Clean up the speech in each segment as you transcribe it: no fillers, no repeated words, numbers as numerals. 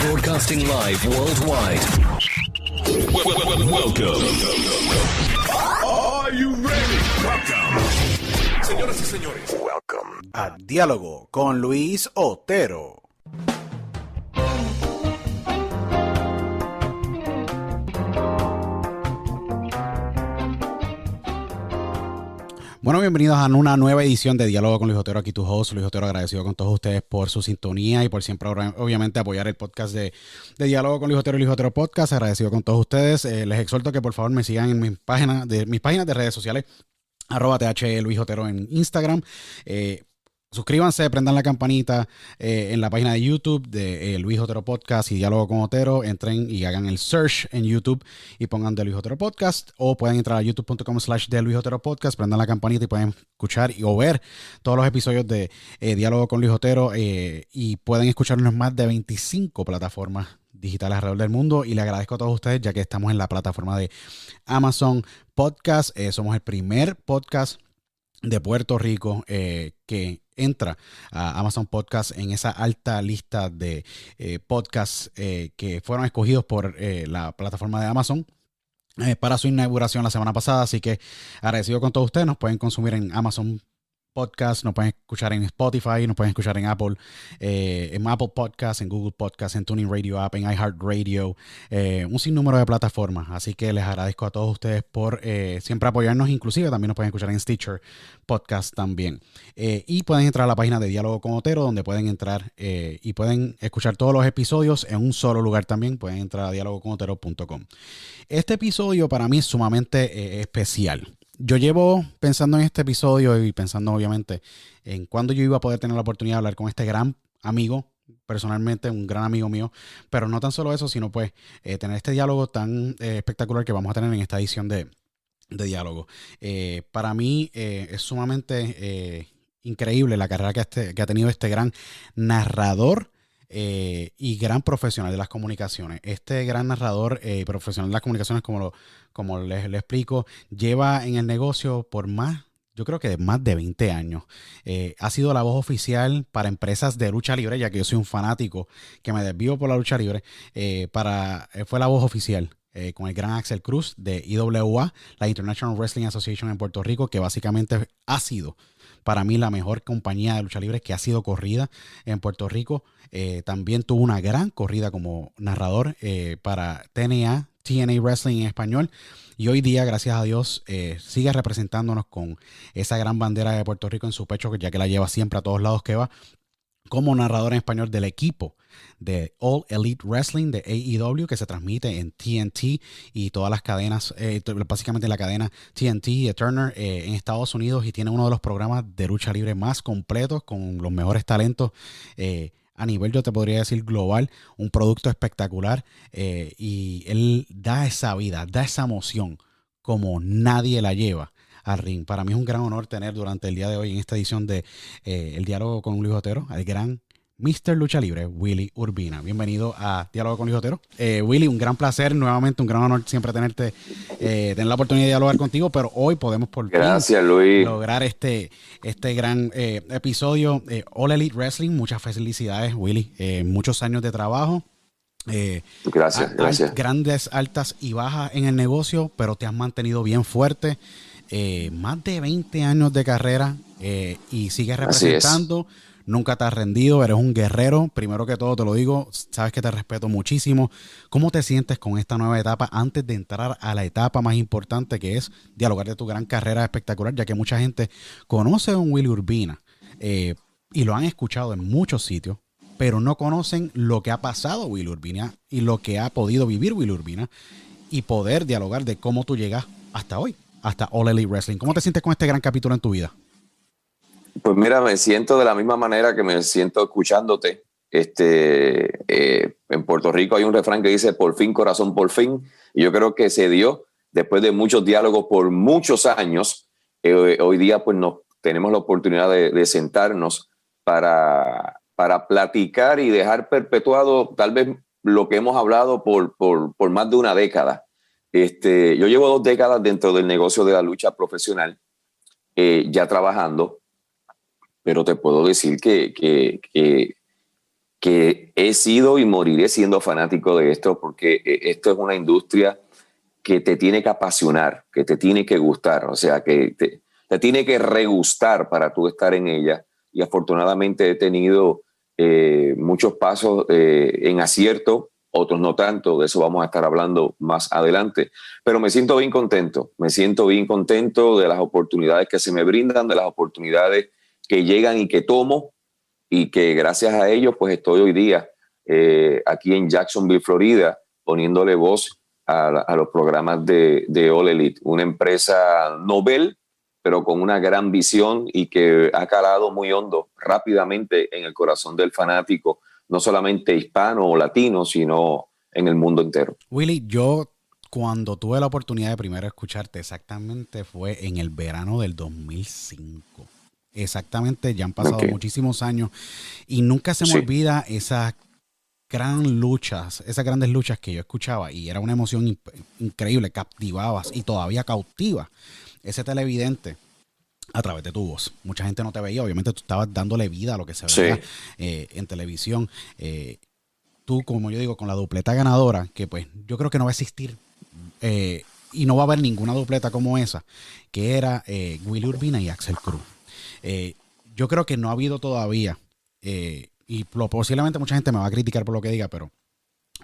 Broadcasting live worldwide. Welcome. Are you ready? Welcome. Señoras y señores, welcome a Diálogo con Luis Otero. Bueno, bienvenidos a una nueva edición de Diálogo con Luis Otero. Aquí tu host, Luis Otero, agradecido con todos ustedes por su sintonía y por siempre, obviamente, apoyar el podcast de Diálogo con Luis Otero y Luis Otero Podcast. Agradecido con todos ustedes. Les exhorto que por favor me sigan en mis páginas de redes sociales, @TH Luis Otero en Instagram. Suscríbanse, prendan la campanita en la página de YouTube de Luis Otero Podcast y Diálogo con Otero. Entren y hagan el search en YouTube y pongan de Luis Otero Podcast, o pueden entrar a youtube.com/de Luis Otero Podcast, prendan la campanita y pueden escuchar o ver todos los episodios de Diálogo con Luis Otero, y pueden escucharnos en más de 25 plataformas digitales alrededor del mundo. Y le agradezco a todos ustedes, ya que estamos en la plataforma de Amazon Podcast. Somos el primer podcast de Puerto Rico que entra a Amazon Podcast en esa alta lista de podcasts que fueron escogidos por la plataforma de Amazon para su inauguración la semana pasada. Así que agradecido con todos ustedes. Nos pueden consumir en Amazon Podcast, nos pueden escuchar en Spotify, nos pueden escuchar en Apple Podcast, en Google Podcast, en Tuning Radio App, en iHeartRadio, un sinnúmero de plataformas. Así que les agradezco a todos ustedes por siempre apoyarnos. Inclusive también nos pueden escuchar en Stitcher Podcast también. Y pueden entrar a la página de Diálogo con Otero, donde pueden entrar y pueden escuchar todos los episodios en un solo lugar también. Pueden entrar a dialogoconotero.com. Este episodio para mí es sumamente especial. Yo llevo pensando en este episodio y pensando obviamente en cuándo yo iba a poder tener la oportunidad de hablar con este gran amigo, personalmente un gran amigo mío, pero no tan solo eso, sino pues tener este diálogo tan espectacular que vamos a tener en esta edición de Diálogo. Para mí es sumamente increíble la carrera que ha tenido este gran narrador y gran profesional de las comunicaciones. Este gran narrador y profesional de las comunicaciones, como les explico, lleva en el negocio por yo creo que más de 20 años. Ha sido la voz oficial para empresas de lucha libre, ya que yo soy un fanático que me desvío por la lucha libre. Fue la voz oficial con el gran Axel Cruz de IWA, la International Wrestling Association en Puerto Rico, que básicamente ha sido para mí la mejor compañía de lucha libre que ha sido corrida en Puerto Rico. También tuvo una gran corrida como narrador para TNA Wrestling en español. Y hoy día, gracias a Dios, sigue representándonos con esa gran bandera de Puerto Rico en su pecho, ya que la lleva siempre a todos lados que va, como narrador en español del equipo de All Elite Wrestling de AEW, que se transmite en TNT y todas las cadenas, básicamente la cadena TNT de Turner en Estados Unidos, y tiene uno de los programas de lucha libre más completos con los mejores talentos a nivel, yo te podría decir, global. Un producto espectacular, y él da esa vida, da esa emoción como nadie la lleva al ring. Para mí es un gran honor tener durante el día de hoy en esta edición de El Diálogo con Luis Otero al gran Mr. Lucha Libre, Willy Urbina. Bienvenido a Diálogo con Luis Otero. Willy, un gran placer, nuevamente un gran honor siempre tener la oportunidad de dialogar contigo, pero hoy podemos por fin lograr este gran episodio. All Elite Wrestling, muchas felicidades, Willy. Muchos años de trabajo. Gracias. Grandes altas y bajas en el negocio, pero te has mantenido bien fuerte. Más de 20 años de carrera y sigues representando. Nunca te has rendido, eres un guerrero. Primero que todo te lo digo, sabes que te respeto muchísimo. ¿Cómo te sientes con esta nueva etapa antes de entrar a la etapa más importante, que es dialogar de tu gran carrera espectacular? Ya que mucha gente conoce a un Willy Urbina y lo han escuchado en muchos sitios, pero no conocen lo que ha pasado Willy Urbina y lo que ha podido vivir Willy Urbina, y poder dialogar de cómo tú llegas hasta hoy, hasta All Elite Wrestling. ¿Cómo te sientes con este gran capítulo en tu vida? Pues mira, me siento de la misma manera que me siento escuchándote. En Puerto Rico hay un refrán que dice: por fin, corazón, por fin. Y yo creo que se dio después de muchos diálogos por muchos años. Hoy día pues tenemos la oportunidad de sentarnos para platicar y dejar perpetuado tal vez lo que hemos hablado por más de una década. Yo llevo 2 décadas dentro del negocio de la lucha profesional, ya trabajando, pero te puedo decir que que he sido y moriré siendo fanático de esto, porque esto es una industria que te tiene que apasionar, que te tiene que gustar, o sea, que te tiene que regustar para tú estar en ella. Y afortunadamente he tenido muchos pasos en acierto, otros no tanto, de eso vamos a estar hablando más adelante. Pero me siento bien contento de las oportunidades que se me brindan, de las oportunidades que llegan y que tomo, y que gracias a ellos pues estoy hoy día aquí en Jacksonville, Florida, poniéndole voz a los programas de All Elite, una empresa novel, pero con una gran visión y que ha calado muy hondo rápidamente en el corazón del fanático, no solamente hispano o latino, sino en el mundo entero. Willy, yo cuando tuve la oportunidad de primero escucharte exactamente fue en el verano del 2005. Exactamente, ya han pasado muchísimos años y nunca se me olvida esas grandes luchas que yo escuchaba y era una emoción increíble, captivabas y todavía cautiva ese televidente a través de tu voz. Mucha gente no te veía, obviamente tú estabas dándole vida a lo que se veía en televisión. Tú, como yo digo, con la dupleta ganadora, que pues yo creo que no va a existir y no va a haber ninguna dupleta como esa, que era Willy Urbina y Axel Cruz. Yo creo que no ha habido todavía, y posiblemente mucha gente me va a criticar por lo que diga, pero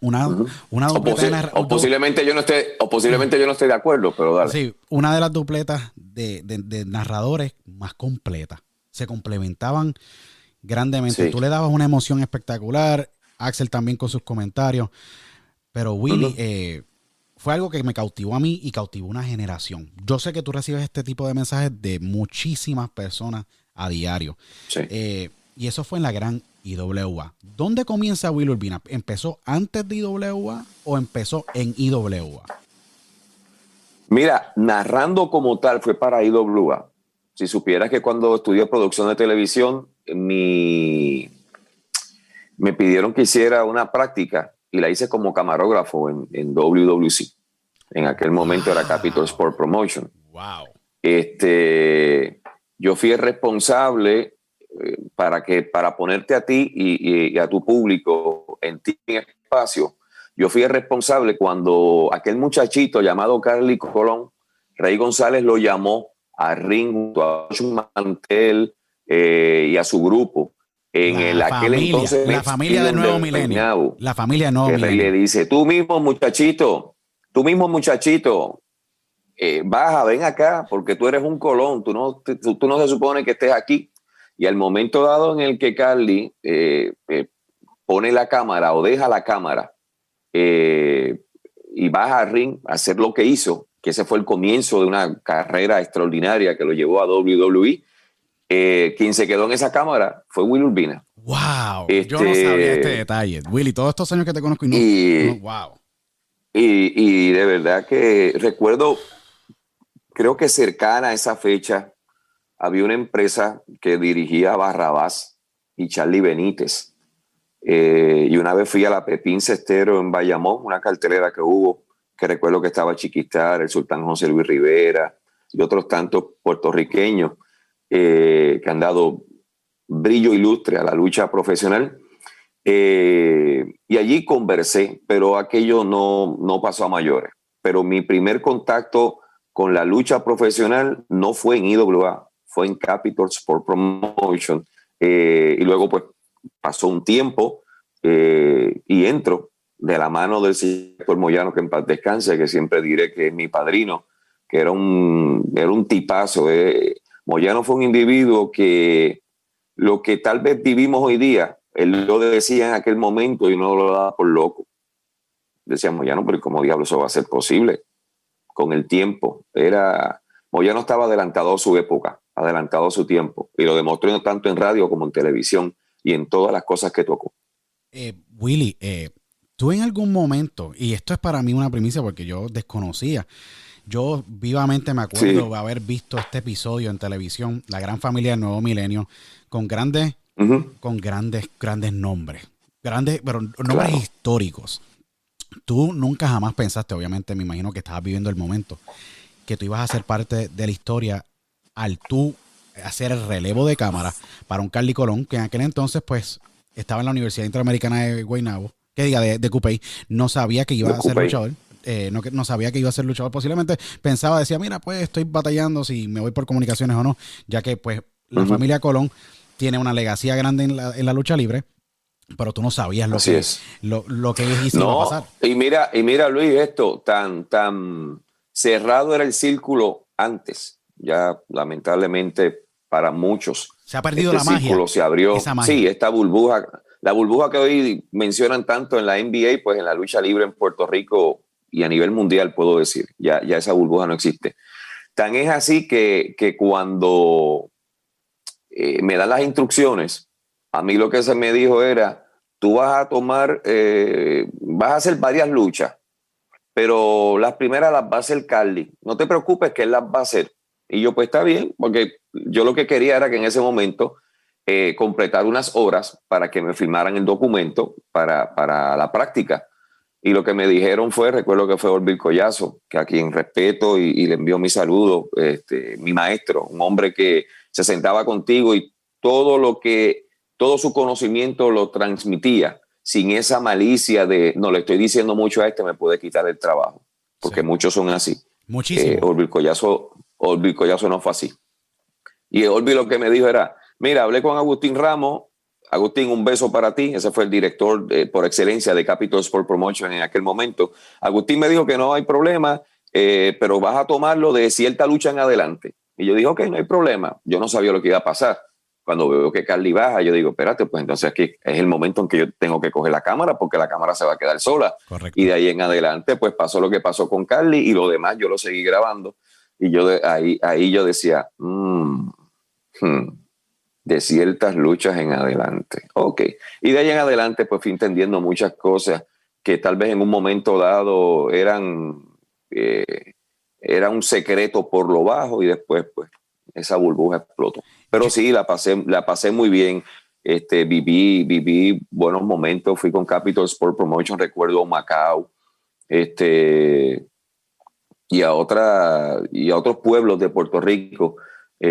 una dupleta o posiblemente yo no esté de acuerdo, pero dale. Sí, una de las dupletas de narradores más completas. Se complementaban grandemente. Tú le dabas una emoción espectacular, Axel también con sus comentarios, pero Willy fue algo que me cautivó a mí y cautivó una generación. Yo sé que tú recibes este tipo de mensajes de muchísimas personas a diario. Y eso fue en la gran IWA. ¿Dónde comienza Willy Urbina? ¿Empezó antes de IWA o empezó en IWA? Mira, narrando como tal fue para IWA. Si supieras que cuando estudié producción de televisión, me pidieron que hiciera una práctica y la hice como camarógrafo en WWC. En aquel momento era Capitol Sport Promotion. Wow. Yo fui el responsable para ponerte a ti y a tu público en espacio. Yo fui el responsable cuando aquel muchachito llamado Carly Colón, Rey González lo llamó a ring junto a Josh Mantel y a su grupo. Aquel entonces, la familia del Nuevo Milenio. La familia del Nuevo Milenio. Rey le dice, tú mismo muchachito, baja, ven acá, porque tú eres un Colón, tú no se supone que estés aquí. Y al momento dado en el que Carly pone la cámara o deja la cámara y baja al ring a hacer lo que hizo, que ese fue el comienzo de una carrera extraordinaria que lo llevó a WWE, quien se quedó en esa cámara fue Willy Urbina. ¡Wow! Yo no sabía este detalle. Willy, todos estos años que te conozco ¡wow! Y de verdad que recuerdo, creo que cercana a esa fecha, había una empresa que dirigía a Barrabás y Charlie Benítez. Y una vez fui a la Pepín Cestero en Bayamón, una cartelera que hubo, que recuerdo que estaba Chiquistar, el Sultán José Luis Rivera y otros tantos puertorriqueños que han dado brillo ilustre a la lucha profesional. Y allí conversé, pero aquello no pasó a mayores. Pero mi primer contacto con la lucha profesional no fue en IWA, fue en Capitol Sport Promotion. Y luego pues pasó un tiempo y entro de la mano del señor Moyano, que en paz descanse, que siempre diré que es mi padrino, que era un tipazo. Moyano fue un individuo que lo que tal vez vivimos hoy día, él lo decía en aquel momento y no lo daba por loco. Decía Moyano, pero ¿cómo diablos eso va a ser posible? Con el tiempo. Moyano estaba adelantado a su época, adelantado a su tiempo, y lo demostró tanto en radio como en televisión y en todas las cosas que tocó. Willy, tú en algún momento, y esto es para mí una primicia porque yo desconocía, yo vivamente me acuerdo de haber visto este episodio en televisión, La Gran Familia del Nuevo Milenio, con grandes nombres, pero nombres históricos. Tú nunca jamás pensaste, obviamente me imagino que estabas viviendo el momento, que tú ibas a ser parte de la historia al tú hacer el relevo de cámara para un Carly Colón, que en aquel entonces pues estaba en la Universidad Interamericana de Guaynabo, que diga, de Cupey, no sabía que iba a ser luchador. No sabía que iba a ser luchador. Posiblemente pensaba, decía, mira, pues estoy batallando si me voy por comunicaciones o no, ya que pues la familia Colón tiene una legacía grande en la lucha libre, pero tú no sabías lo que iba a pasar. Y mira, Luis, esto tan cerrado era el círculo antes. Ya lamentablemente para muchos se ha perdido la magia. Círculo se abrió. Esa magia. Sí, esta burbuja, la burbuja que hoy mencionan tanto en la NBA, pues en la lucha libre en Puerto Rico y a nivel mundial, puedo decir, ya esa burbuja no existe. Tan es así que cuando me dan las instrucciones, a mí lo que se me dijo era, tú vas a tomar, vas a hacer varias luchas, pero las primeras las va a hacer Carly. No te preocupes que él las va a hacer. Y yo, pues está bien, porque yo lo que quería era que en ese momento completar unas horas para que me firmaran el documento para la práctica. Y lo que me dijeron fue, recuerdo que fue Orville Collazo, que a quien respeto y le envío mi saludo, mi maestro, un hombre que se sentaba contigo y todo su conocimiento lo transmitía sin esa malicia de, no le estoy diciendo mucho a me puede quitar el trabajo, porque muchos son así. Muchísimo. Orville Collazo no fue así. Y Orville lo que me dijo era, mira, hablé con Agustín Ramos. Agustín, un beso para ti. Ese fue el director por excelencia de Capitol Sport Promotion en aquel momento. Agustín me dijo que no hay problema, pero vas a tomarlo de cierta lucha en adelante. Y yo dije, ok, no hay problema. Yo no sabía lo que iba a pasar. Cuando veo que Carly baja, yo digo, espérate, pues entonces aquí es el momento en que yo tengo que coger la cámara porque la cámara se va a quedar sola. Correcto. Y de ahí en adelante, pues pasó lo que pasó con Carly y lo demás yo lo seguí grabando. Y yo ahí yo decía, de ciertas luchas en adelante. Ok. Y de ahí en adelante, pues fui entendiendo muchas cosas que tal vez en un momento dado eran un secreto por lo bajo y después, pues, esa burbuja explotó. Pero sí, la pasé muy bien. Viví buenos momentos. Fui con Capitol Sport Promotion, recuerdo Macao, y a otros pueblos de Puerto Rico.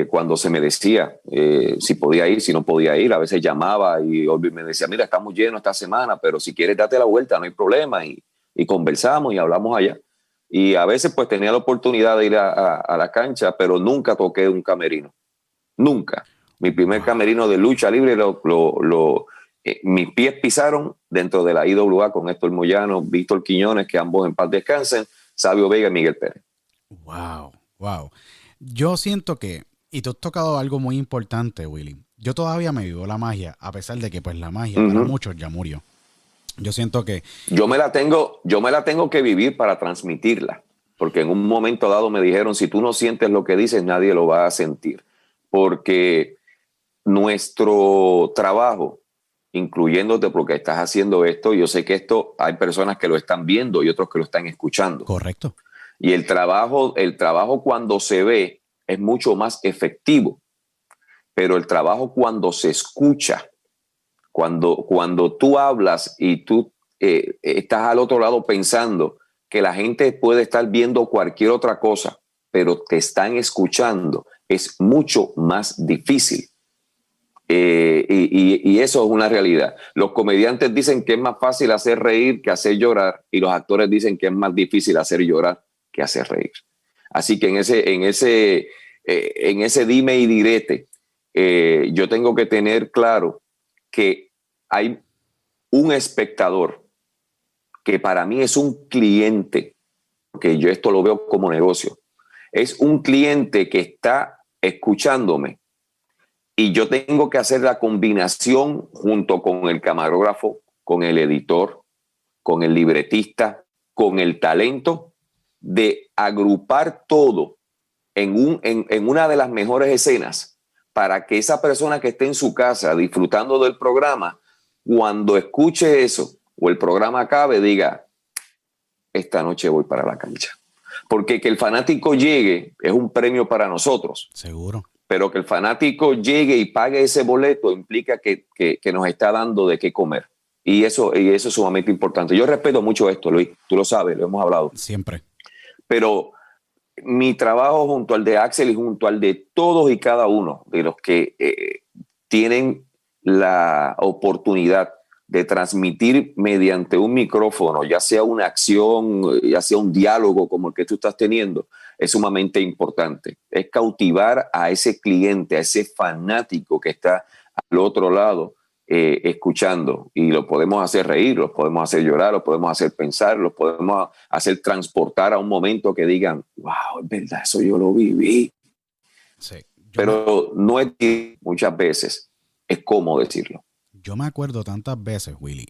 Cuando se me decía si podía ir, si no podía ir, a veces llamaba y me decía, mira, estamos llenos esta semana, pero si quieres date la vuelta, no hay problema, y conversamos y hablamos allá. Y a veces pues tenía la oportunidad de ir a la cancha, pero nunca toqué un camerino, nunca. Mi primer camerino de lucha libre, mis pies pisaron dentro de la IWA con Héctor Moyano, Víctor Quiñones, que ambos en paz descansen, Sabio Vega y Miguel Pérez. Wow. Yo siento que, y tú has tocado algo muy importante, Willy. Yo todavía me vivo la magia, a pesar de que pues la magia para muchos ya murió. Yo siento que yo me la tengo que vivir para transmitirla, porque en un momento dado me dijeron, si tú no sientes lo que dices, nadie lo va a sentir, porque nuestro trabajo, incluyéndote porque estás haciendo esto, yo sé que esto hay personas que lo están viendo y otros que lo están escuchando. Correcto. Y el trabajo cuando se ve es mucho más efectivo, pero el trabajo cuando se escucha, cuando tú hablas y tú estás al otro lado pensando que la gente puede estar viendo cualquier otra cosa, pero te están escuchando, es mucho más difícil. Y eso es una realidad. Los comediantes dicen que es más fácil hacer reír que hacer llorar, y los actores dicen que es más difícil hacer llorar que hacer reír. Así que en ese dime y direte, yo tengo que tener claro que hay un espectador que para mí es un cliente, porque yo esto lo veo como negocio. Es un cliente que está escuchándome y yo tengo que hacer la combinación junto con el camarógrafo, con el editor, con el libretista, con el talento, de agrupar todo en una de las mejores escenas para que esa persona que esté en su casa disfrutando del programa, cuando escuche eso o el programa acabe, diga, esta noche voy para la cancha. Porque que el fanático llegue es un premio para nosotros. Seguro. Pero que el fanático llegue y pague ese boleto implica que nos está dando de qué comer. Y eso es sumamente importante. Yo respeto mucho esto, Luis. Tú lo sabes, lo hemos hablado. Siempre. Pero mi trabajo junto al de Axel y junto al de todos y cada uno de los que tienen la oportunidad de transmitir mediante un micrófono, ya sea una acción, ya sea un diálogo como el que tú estás teniendo, es sumamente importante. Es cautivar a ese cliente, a ese fanático que está al otro lado escuchando, y lo podemos hacer reír, los podemos hacer llorar, los podemos hacer pensar, los podemos hacer transportar a un momento que digan, wow, es verdad, eso yo lo viví. Sí, pero no es muchas veces, es cómo decirlo. Yo me acuerdo tantas veces, Willy,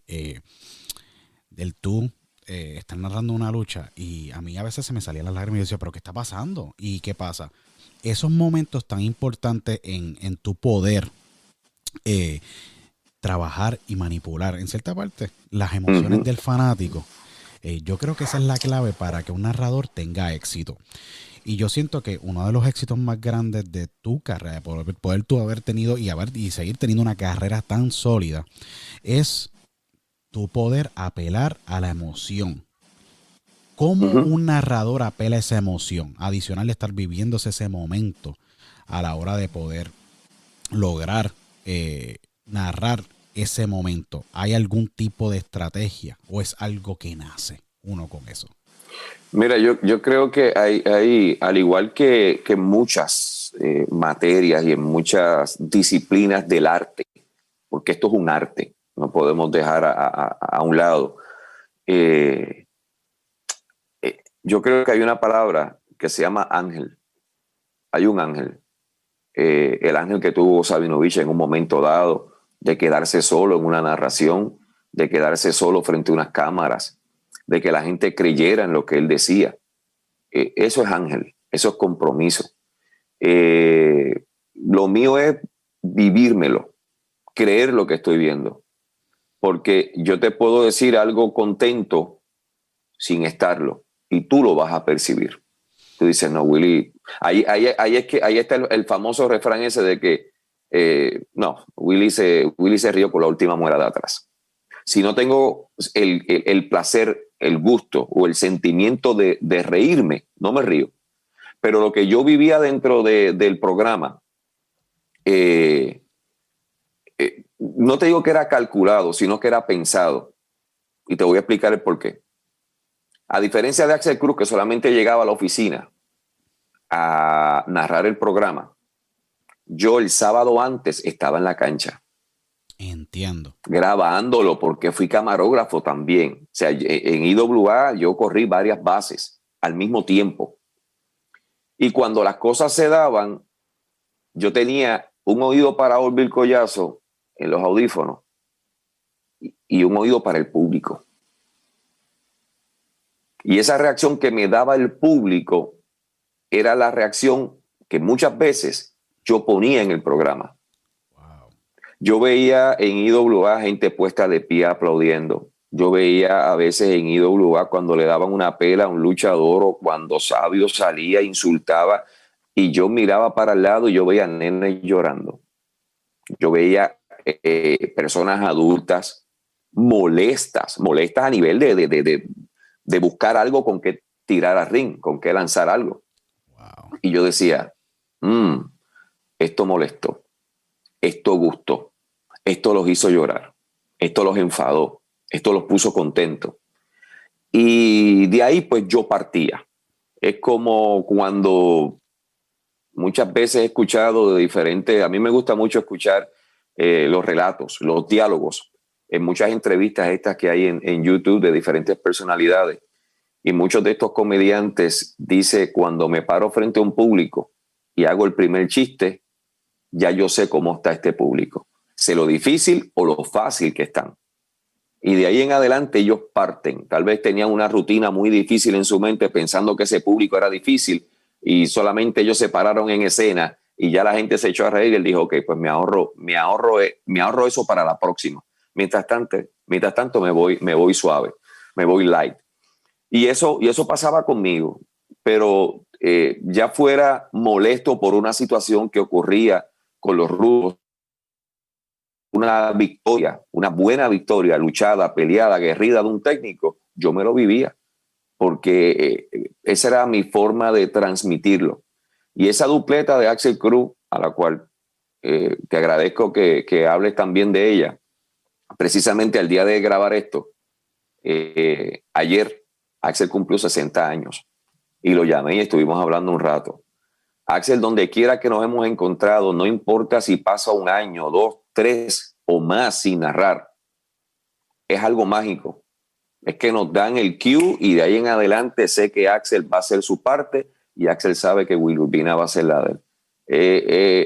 del tú estar narrando una lucha, y a mí a veces se me salía la lágrima y yo decía, pero ¿qué está pasando? ¿Y qué pasa? Esos momentos tan importantes en tu poder trabajar y manipular, en cierta parte, las emociones del fanático, yo creo que esa es la clave para que un narrador tenga éxito. Y yo siento que uno de los éxitos más grandes de tu carrera, poder tú haber tenido y seguir teniendo una carrera tan sólida, es tu poder apelar a la emoción. ¿Cómo un narrador apela a esa emoción? Adicional de estar viviéndose ese momento a la hora de poder lograr narrar ese momento. ¿Hay algún tipo de estrategia o es algo que nace uno con eso? Mira, yo creo que hay al igual que muchas materias y en muchas disciplinas del arte, porque esto es un arte, no podemos dejar a un lado. Yo creo que hay una palabra que se llama ángel. Hay un ángel. El ángel que tuvo Sabinovich en un momento dado, de quedarse solo en una narración, de quedarse solo frente a unas cámaras, de que la gente creyera en lo que él decía. Eso es ángel, eso es compromiso. Lo mío es vivírmelo, creer lo que estoy viendo. Porque yo te puedo decir algo contento sin estarlo, y tú lo vas a percibir. Tú dices, no, Willy, ahí está el famoso refrán ese de que no, Willy se rió por la última muela de atrás. Si no tengo el placer, el gusto o el sentimiento de reírme, no me río. Pero lo que yo vivía dentro del programa, no te digo que era calculado, sino que era pensado. Y te voy a explicar el por qué. A diferencia de Axel Cruz, que solamente llegaba a la oficina a narrar el programa, yo el sábado antes estaba en la cancha. Entiendo. Grabándolo, porque fui camarógrafo también. O sea, en IWA yo corrí varias bases al mismo tiempo. Y cuando las cosas se daban, yo tenía un oído para Orville Collazo en los audífonos y un oído para el público. Y esa reacción que me daba el público era la reacción que muchas veces yo ponía en el programa. Yo veía en IWA gente puesta de pie aplaudiendo. Yo veía a veces en IWA cuando le daban una pela a un luchador o cuando Sabio salía, insultaba, y yo miraba para el lado y yo veía nenes llorando. Yo veía personas adultas molestas a nivel de buscar algo con que tirar al ring, con que lanzar algo. Wow. Y yo decía, esto molestó, esto gustó. Esto los hizo llorar, esto los enfadó, esto los puso contentos. Y de ahí pues yo partía. Es como cuando muchas veces he escuchado de diferentes, a mí me gusta mucho escuchar los relatos, los diálogos, en muchas entrevistas estas que hay en YouTube de diferentes personalidades. Y muchos de estos comediantes dicen, cuando me paro frente a un público y hago el primer chiste, ya yo sé cómo está este público. Sé lo difícil o lo fácil que están. Y de ahí en adelante ellos parten. Tal vez tenían una rutina muy difícil en su mente pensando que ese público era difícil y solamente ellos se pararon en escena y ya la gente se echó a reír y él dijo, ok, pues me ahorro eso para la próxima. Mientras tanto me voy suave, me voy light. Y eso pasaba conmigo. Pero ya fuera molesto por una situación que ocurría con los rudos, una victoria, una buena victoria, luchada, peleada, aguerrida de un técnico, yo me lo vivía, porque esa era mi forma de transmitirlo. Y esa dupleta de Axel Cruz, a la cual te agradezco que hables también de ella. Precisamente al día de grabar esto, ayer Axel cumplió 60 años y lo llamé y estuvimos hablando un rato. Axel, donde quiera que nos hemos encontrado, no importa si pasa un año, 2, 3 o más sin narrar, es algo mágico. Es que nos dan el cue y de ahí en adelante sé que Axel va a hacer su parte y Axel sabe que Will Urbina va a hacer la de él.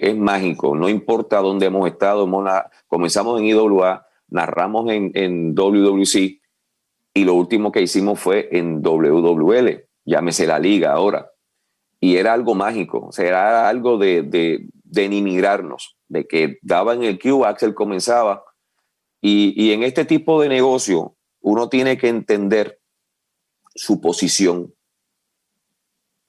Es mágico, no importa dónde hemos estado, comenzamos en IWA, narramos en WWC y lo último que hicimos fue en WWL, llámese la liga ahora, y era algo mágico, o sea, era algo de emigrarnos, de que daban el cue, Axel comenzaba, y en este tipo de negocio uno tiene que entender su posición,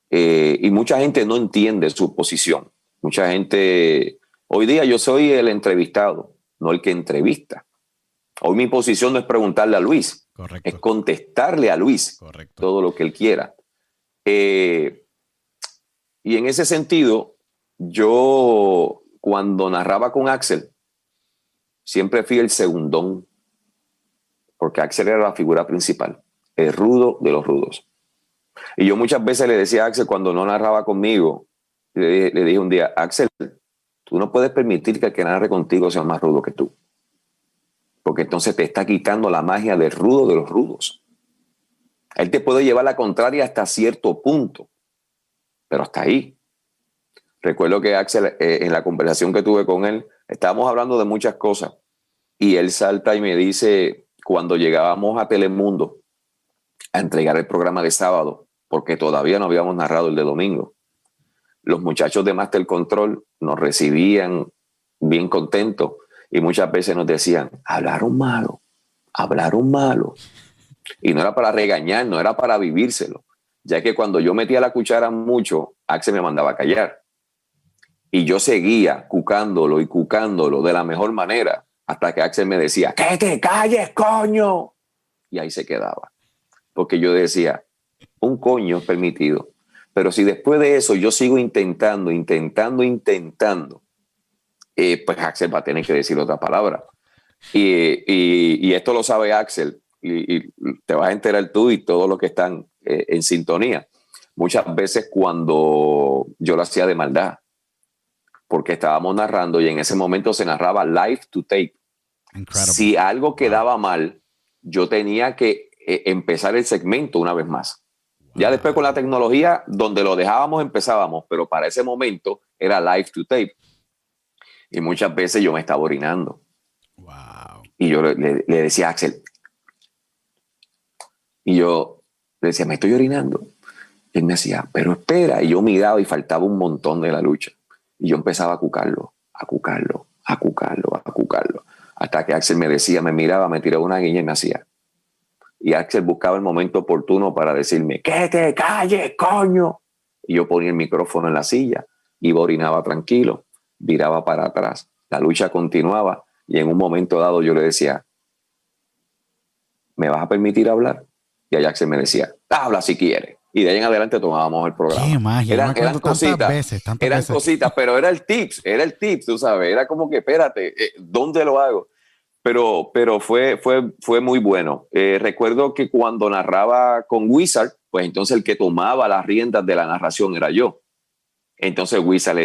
y mucha gente no entiende su posición. Mucha gente, hoy día yo soy el entrevistado, no el que entrevista. Hoy mi posición no es preguntarle a Luis, correcto, es contestarle a Luis, correcto, todo lo que él quiera. Y en ese sentido, yo cuando narraba con Axel, siempre fui el segundón, porque Axel era la figura principal, el rudo de los rudos. Y yo muchas veces le decía a Axel cuando no narraba conmigo, le dije un día, Axel, tú no puedes permitir que el que narre contigo sea más rudo que tú. Porque entonces te está quitando la magia del rudo de los rudos. Él te puede llevar la contraria hasta cierto punto, pero hasta ahí. Recuerdo que Axel, en la conversación que tuve con él, estábamos hablando de muchas cosas y él salta y me dice, cuando llegábamos a Telemundo a entregar el programa de sábado, porque todavía no habíamos narrado el de domingo, los muchachos de Master Control nos recibían bien contentos y muchas veces nos decían, hablaron malo. Y no era para regañar, no era para vivírselo, ya que cuando yo metía la cuchara mucho, Axel me mandaba a callar. Y yo seguía cucándolo de la mejor manera hasta que Axel me decía, ¡que te calles, coño! Y ahí se quedaba. Porque yo decía, un coño es permitido. Pero si después de eso yo sigo intentando, pues Axel va a tener que decir otra palabra. Y esto lo sabe Axel, y te vas a enterar tú y todos los que están en sintonía. Muchas veces cuando yo lo hacía de maldad, porque estábamos narrando y en ese momento se narraba live to tape. Incredible. Si algo quedaba mal, yo tenía que empezar el segmento una vez más. Ya después con la tecnología, donde lo dejábamos, empezábamos, pero para ese momento era live to tape. Y muchas veces yo me estaba orinando. Wow. Y yo le decía a Axel, y yo le decía, me estoy orinando. Y él me decía, pero espera. Y yo miraba y faltaba un montón de la lucha. Y yo empezaba a cucarlo. Hasta que Axel me decía, me miraba, me tiraba una guiña y me hacía. Y Axel buscaba el momento oportuno para decirme, ¡que te calles, coño! Y yo ponía el micrófono en la silla, iba, orinaba tranquilo, viraba para atrás. La lucha continuaba y en un momento dado yo le decía, ¿me vas a permitir hablar? Y a Axel me decía, habla si quieres. Y de ahí en adelante tomábamos el programa. ¡Qué magia! Eran cositas, pero era el tips, tú sabes. Era como que, espérate, ¿dónde lo hago? Pero fue muy bueno. Recuerdo que cuando narraba con Wizard, pues entonces el que tomaba las riendas de la narración era yo. Entonces Wizard,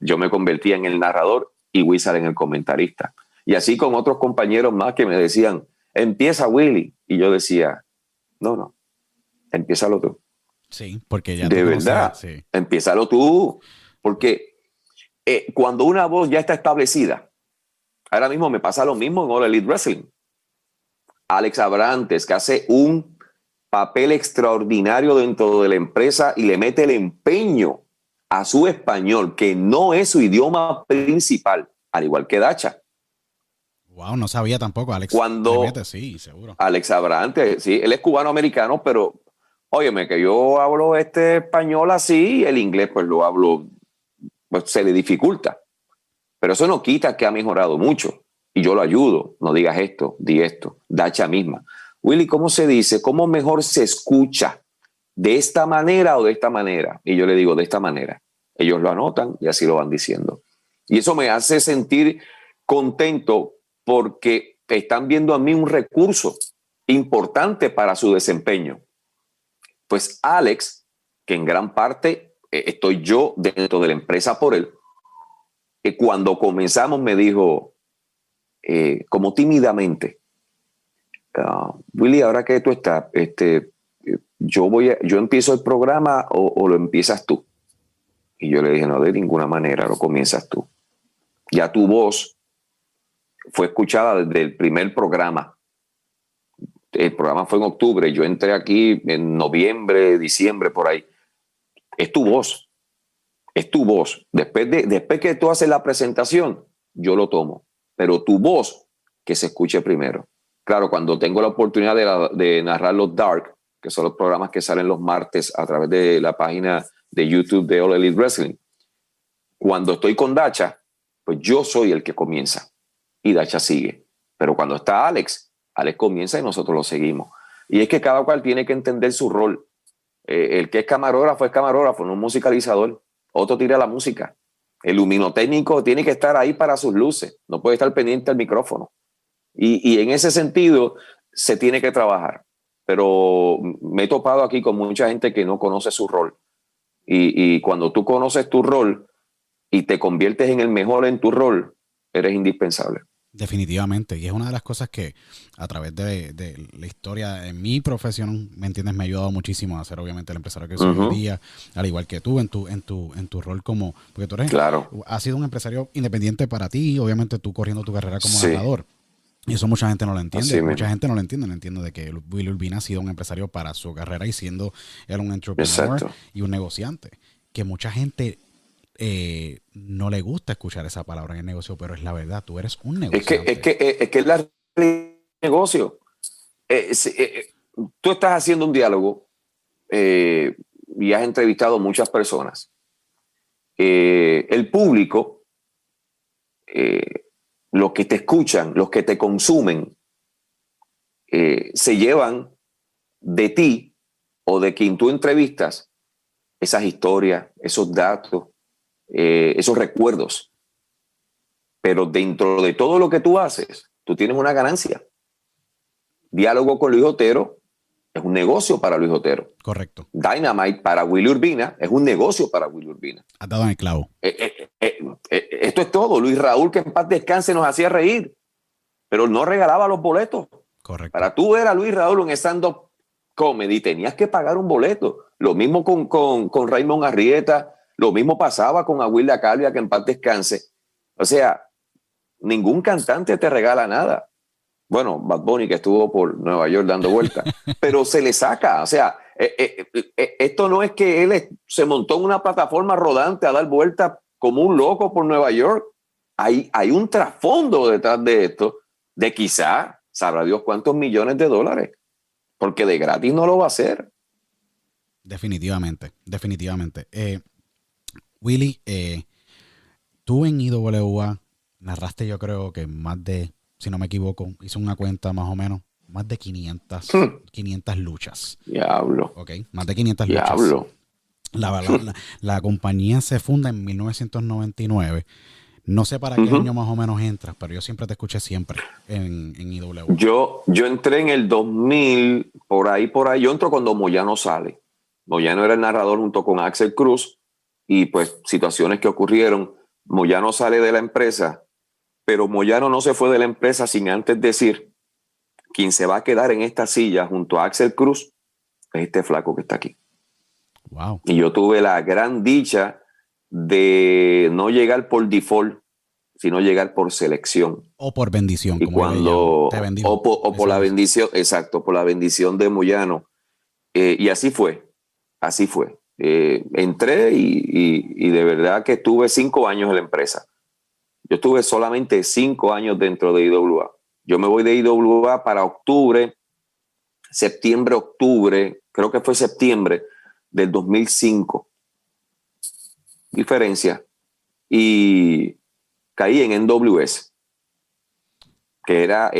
yo me convertía en el narrador y Wizard en el comentarista. Y así con otros compañeros más que me decían, empieza Willy. Y yo decía, no, empiézalo tú. Sí, porque ya de verdad, sí. Empiézalo tú. Porque cuando una voz ya está establecida, ahora mismo me pasa lo mismo en All Elite Wrestling. Alex Abrantes, que hace un papel extraordinario dentro de la empresa y le mete el empeño a su español, que no es su idioma principal, al igual que Dacha. Wow, no sabía tampoco, Alex. Cuando sí, seguro. Alex Abrantes, sí, él es cubano-americano, pero óyeme, que yo hablo español así, el inglés pues lo hablo, pues se le dificulta. Pero eso no quita que ha mejorado mucho. Y yo lo ayudo. No digas esto, di esto. Dacha misma. Willy, ¿cómo se dice? ¿Cómo mejor se escucha? ¿De esta manera o de esta manera? Y yo le digo, de esta manera. Ellos lo anotan y así lo van diciendo. Y eso me hace sentir contento porque están viendo a mí un recurso importante para su desempeño. Pues Alex, que en gran parte estoy yo dentro de la empresa por él, cuando comenzamos me dijo, como tímidamente, Willy, ahora que tú estás, yo empiezo el programa o lo empiezas tú. Y yo le dije, no, de ninguna manera, lo comienzas tú. Ya tu voz fue escuchada desde el primer programa. El programa fue en octubre, yo entré aquí en noviembre, diciembre, por ahí. Es tu voz. Es tu voz. Después que tú haces la presentación, yo lo tomo. Pero tu voz, que se escuche primero. Claro, cuando tengo la oportunidad de narrar los Dark, que son los programas que salen los martes a través de la página de YouTube de All Elite Wrestling, cuando estoy con Dacha, pues yo soy el que comienza y Dacha sigue. Pero cuando está Alex comienza y nosotros lo seguimos. Y es que cada cual tiene que entender su rol. El que es camarógrafo, no un musicalizador. Otro tira la música. El luminotécnico tiene que estar ahí para sus luces. No puede estar pendiente al micrófono. Y en ese sentido se tiene que trabajar. Pero me he topado aquí con mucha gente que no conoce su rol. Y cuando tú conoces tu rol y te conviertes en el mejor en tu rol, eres indispensable. Definitivamente, y es una de las cosas que a través de la historia en mi profesión, ¿me entiendes? Me ha ayudado muchísimo a ser obviamente el empresario que soy hoy día, al igual que tú en tu rol como, porque tú eres, has sido un empresario independiente para ti, obviamente tú corriendo tu carrera como narrador. Y eso mucha gente no lo entiende. Mucha gente no lo entiende. No entiende de que Willy Urbina ha sido un empresario para su carrera y siendo él un entrepreneur y un negociante. Que mucha gente no le gusta escuchar esa palabra en el negocio, pero es la verdad. Tú eres un negociante. Es que es la negocio. Tú estás haciendo un diálogo y has entrevistado muchas personas. El público, los que te escuchan, los que te consumen, se llevan de ti o de quien tú entrevistas esas historias, esos datos, esos recuerdos. Pero dentro de todo lo que tú haces, tú tienes una ganancia. Diálogo con Luis Otero es un negocio para Luis Otero. Correcto. Dynamite para Willy Urbina es un negocio para Willy Urbina. Has dado en el clavo. Esto es todo. Luis Raúl, que en paz descanse, nos hacía reír, pero no regalaba los boletos. Correcto. Para tú ver a Luis Raúl en stand-up comedy tenías que pagar un boleto. Lo mismo con Raymond Arrieta, lo mismo pasaba con Aguilda Calvia, que en paz descanse. O sea, ningún cantante te regala nada. Bueno, Bad Bunny, que estuvo por Nueva York dando vueltas, pero se le saca. O sea, esto no es que él se montó en una plataforma rodante a dar vueltas como un loco por Nueva York. Hay un trasfondo detrás de esto, de quizá, sabrá Dios cuántos millones de dólares, porque de gratis no lo va a hacer. Definitivamente. Willy, tú en IWA narraste, yo creo que más de, si no me equivoco, hice una cuenta más o menos, más de 500 luchas. Diablo. Ok, más de 500 Diablo. luchas. La compañía se funda en 1999. No sé para qué año más o menos entras, pero yo siempre te escuché siempre en IWA. Yo entré en el 2000, por ahí. Yo entro cuando Moyano sale. Moyano era el narrador junto con Axel Cruz y pues situaciones que ocurrieron. Moyano sale de la empresa, pero Moyano no se fue de la empresa sin antes decir: quien se va a quedar en esta silla junto a Axel Cruz es este flaco que está aquí. Wow. Y yo tuve la gran dicha de no llegar por default, sino llegar por selección. O por bendición. Y como cuando, te bendijo. o por la bendición, exacto, por la bendición de Moyano. Y así fue. Entré y de verdad que estuve 5 años en la empresa. Yo estuve solamente 5 años dentro de IWA. Yo me voy de IWA para septiembre, creo que fue septiembre del 2005. Diferencia. Y caí en NWS, que era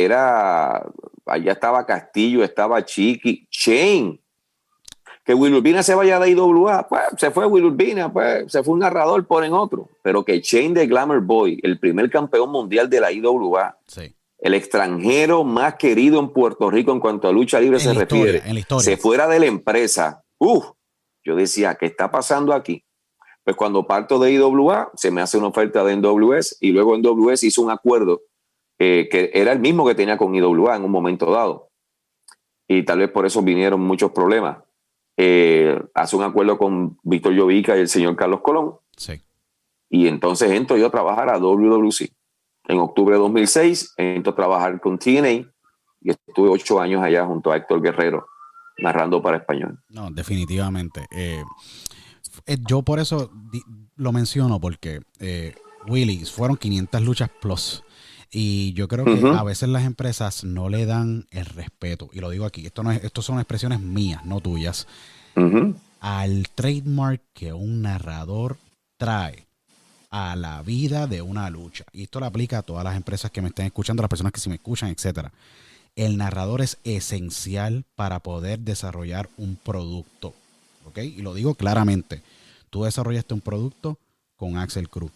allá estaba Castillo, estaba Chiqui, Shane. Que Will Urbina se vaya de IWA, pues se fue Will Urbina, pues se fue un narrador, ponen otro. Pero que Shane the Glamour Boy, el primer campeón mundial de la IWA, Sí. el extranjero más querido en Puerto Rico en cuanto a lucha libre se refiere, se fuera de la empresa. Yo decía, ¿qué está pasando aquí? Pues cuando parto de IWA, se me hace una oferta de NWS y luego NWS hizo un acuerdo que era el mismo que tenía con IWA en un momento dado. Y tal vez por eso vinieron muchos problemas. Hace un acuerdo con Víctor Llovica y el señor Carlos Colón. Sí. Y entonces entro yo a trabajar a WWC. En octubre de 2006 entro a trabajar con TNA y estuve 8 años allá junto a Héctor Guerrero narrando para español. No, definitivamente. Yo por eso lo menciono porque Willy, fueron 500 luchas plus. Y yo creo que a veces las empresas no le dan el respeto. Y lo digo aquí, esto son expresiones mías, no tuyas. Al trademark que un narrador trae a la vida de una lucha. Y esto lo aplica a todas las empresas que me estén escuchando, a las personas que sí me escuchan, etcétera. El narrador es esencial para poder desarrollar un producto. ¿Ok? Y lo digo claramente. Tú desarrollaste un producto con Axel Cruz.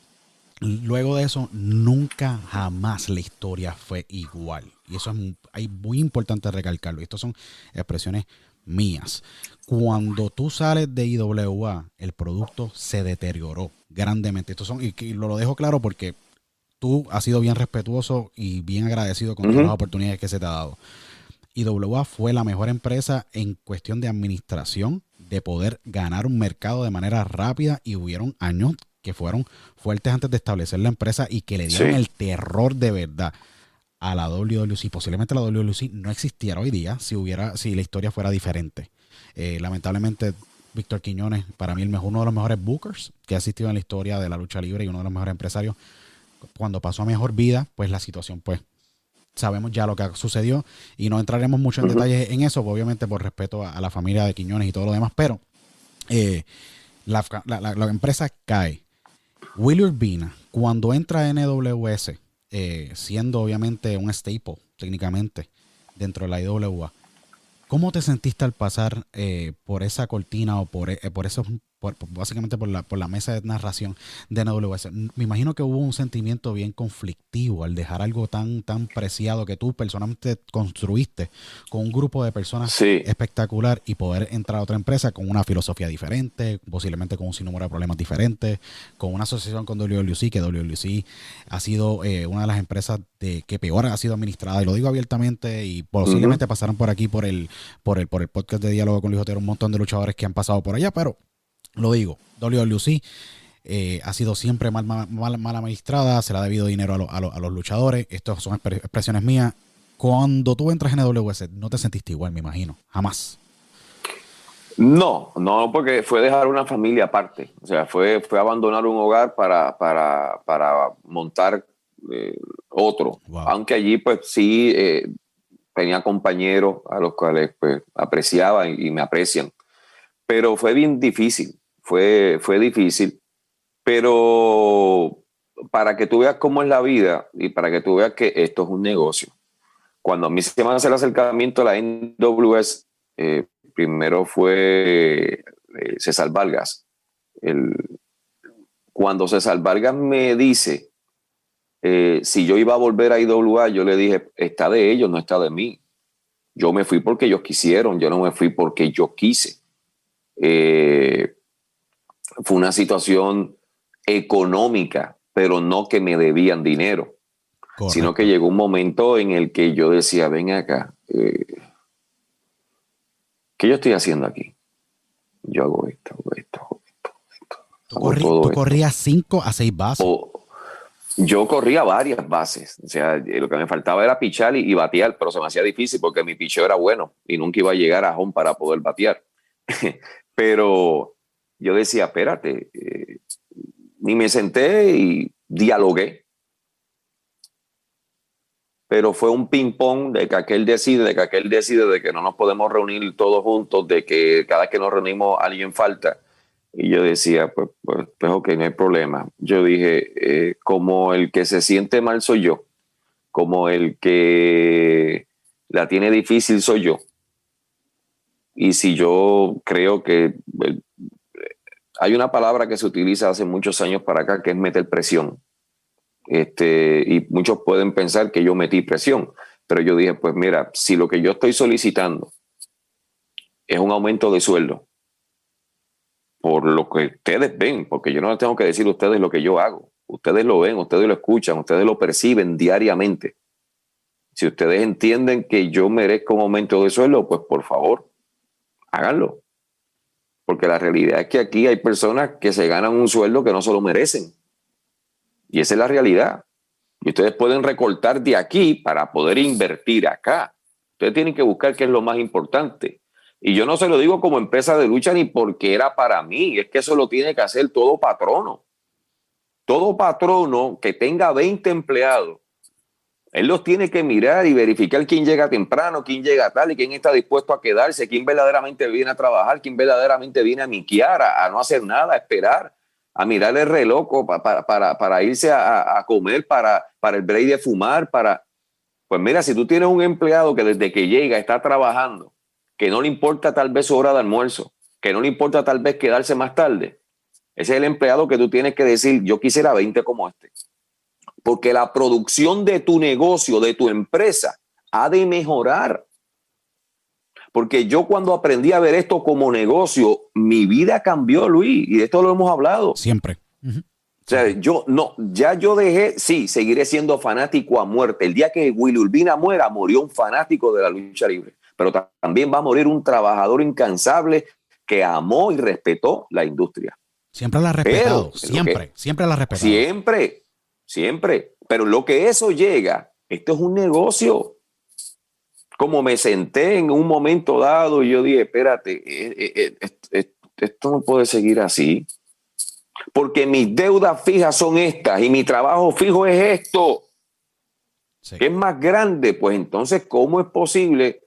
Luego de eso, nunca jamás la historia fue igual. Y eso es muy importante recalcarlo. Y estas son expresiones mías. Cuando tú sales de IWA, el producto se deterioró grandemente. Y lo dejo claro porque tú has sido bien respetuoso y bien agradecido con todas las oportunidades que se te ha dado. IWA fue la mejor empresa en cuestión de administración, de poder ganar un mercado de manera rápida, y hubieron años que fueron fuertes antes de establecer la empresa y que le dieron el terror de verdad a la WWC. Posiblemente la WWC no existiera hoy día si la historia fuera diferente. Lamentablemente, Víctor Quiñones, para mí uno de los mejores bookers que ha existido en la historia de la lucha libre y uno de los mejores empresarios, cuando pasó a mejor vida, pues la situación, pues sabemos ya lo que sucedió y no entraremos mucho en detalles en eso, obviamente por respeto a la familia de Quiñones y todo lo demás, pero la empresa cae. Willy Urbina, cuando entra a NWS, siendo obviamente un staple técnicamente dentro de la IWA, ¿cómo te sentiste al pasar por esa cortina o por esos, básicamente por la mesa de narración de NWS? Me imagino que hubo un sentimiento bien conflictivo al dejar algo tan preciado que tú personalmente construiste con un grupo de personas espectacular y poder entrar a otra empresa con una filosofía diferente, posiblemente con un sinnúmero de problemas diferentes, con una asociación con WWC, que WWC ha sido una de las empresas que peor ha sido administrada, y lo digo abiertamente, y posiblemente pasaron por aquí por el podcast de Diálogo con Luis Otero un montón de luchadores que han pasado por allá, pero lo digo, WWC ha sido siempre mal administrada, se le ha debido dinero a los luchadores. Estas son expresiones mías. Cuando tú entras en NWS, no te sentiste igual, me imagino, jamás. No, porque fue dejar una familia aparte. O sea, fue abandonar un hogar para montar otro. Wow. Aunque allí, pues sí, tenía compañeros a los cuales pues apreciaba y me aprecian. Pero fue bien difícil. Fue difícil. Pero para que tú veas cómo es la vida y para que tú veas que esto es un negocio. Cuando a mí se me hace el acercamiento a la NWS, primero fue César Vargas. Cuando César Vargas me dice si yo iba a volver a IWA, yo le dije, está de ellos, no está de mí. Yo me fui porque ellos quisieron, yo no me fui porque yo quise. Fue una situación económica, pero no que me debían dinero. Correcto. Sino que llegó un momento en el que yo decía, ven acá, ¿qué yo estoy haciendo aquí? Yo hago esto. ¿Tú corrías 5 a 6 bases? Yo corría varias bases. O sea, lo que me faltaba era pichar y batear, pero se me hacía difícil porque mi picheo era bueno y nunca iba a llegar a home para poder batear. Pero yo decía, espérate, ni me senté y dialogué. Pero fue un ping-pong de que aquel decide, de que no nos podemos reunir todos juntos, de que cada vez que nos reunimos alguien falta. Y yo decía, pues ok, no hay problema. Yo dije, como el que se siente mal soy yo, como el que la tiene difícil soy yo. y si yo creo que hay una palabra que se utiliza hace muchos años para acá que es meter presión. Y muchos pueden pensar que yo metí presión, pero yo dije, pues mira, si lo que yo estoy solicitando es un aumento de sueldo, por lo que ustedes ven, porque yo no les tengo que decir a ustedes lo que yo hago, ustedes lo ven, ustedes lo escuchan, ustedes lo perciben diariamente. Si ustedes entienden que yo merezco un aumento de sueldo, pues por favor, háganlo. Porque la realidad es que aquí hay personas que se ganan un sueldo que no se lo merecen. Y esa es la realidad. Y ustedes pueden recortar de aquí para poder invertir acá. Ustedes tienen que buscar qué es lo más importante. Y yo no se lo digo como empresa de lucha ni porque era para mí. Es que eso lo tiene que hacer todo patrono. Todo patrono que tenga 20 empleados, él los tiene que mirar y verificar quién llega temprano, quién llega tarde, quién está dispuesto a quedarse, quién verdaderamente viene a trabajar, quién verdaderamente viene a miquear, a no hacer nada, a esperar, a mirar el reloj para irse a comer, para el break de fumar. Pues mira, si tú tienes un empleado que desde que llega está trabajando, que no le importa tal vez su hora de almuerzo, que no le importa tal vez quedarse más tarde, ese es el empleado que tú tienes que decir, yo quisiera 20 como este. Porque la producción de tu negocio, de tu empresa, ha de mejorar. Porque yo cuando aprendí a ver esto como negocio, mi vida cambió, Luis, y de esto lo hemos hablado. Siempre. O sea, yo dejé, sí, seguiré siendo fanático a muerte. El día que Willy Urbina muera, murió un fanático de la lucha libre. Pero también va a morir un trabajador incansable que amó y respetó la industria. Siempre la ha respetado, siempre la ha respetado. Siempre. Pero lo que eso llega, esto es un negocio. Como me senté en un momento dado y yo dije, espérate, esto no puede seguir así. Porque mis deudas fijas son estas y mi trabajo fijo es esto. Sí. ¿Qué es más grande? Pues entonces, ¿cómo es posible?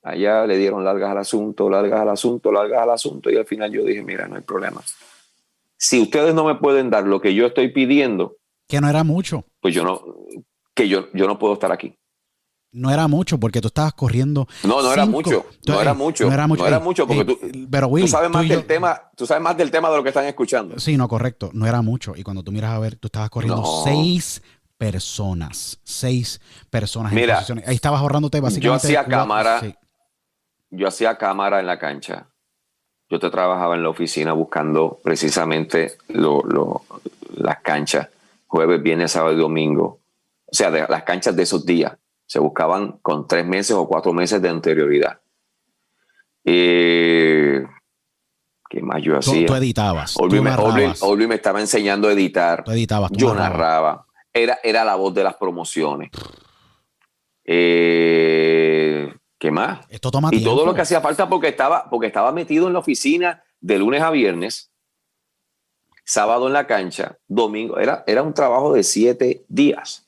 Allá le dieron largas al asunto y al final yo dije, mira, no hay problema. Si ustedes no me pueden dar lo que yo estoy pidiendo, que no era mucho, pues yo no puedo estar aquí. No era mucho porque tú estabas corriendo. No era mucho porque pero Willy, tú sabes más del tema, tú sabes más del tema de lo que están escuchando. Sí, no, correcto, no era mucho. Y cuando tú miras a ver, tú estabas corriendo 6 personas. Mira, en posiciones. Ahí estabas ahorrándote básicamente. Yo hacía cámara en la cancha. Yo te trabajaba en la oficina buscando precisamente las canchas, jueves, viernes, sábado y domingo. O sea, de las canchas de esos días. Se buscaban con 3 meses o 4 meses de anterioridad. ¿Qué más yo hacía? Tú editabas. Olvi me estaba enseñando a editar. Tú editabas. Yo narraba. Era la voz de las promociones. ¿Qué más? Esto toma y tiempo. todo lo que hacía falta porque estaba metido en la oficina de lunes a viernes, sábado en la cancha, domingo. Era un trabajo de 7 días.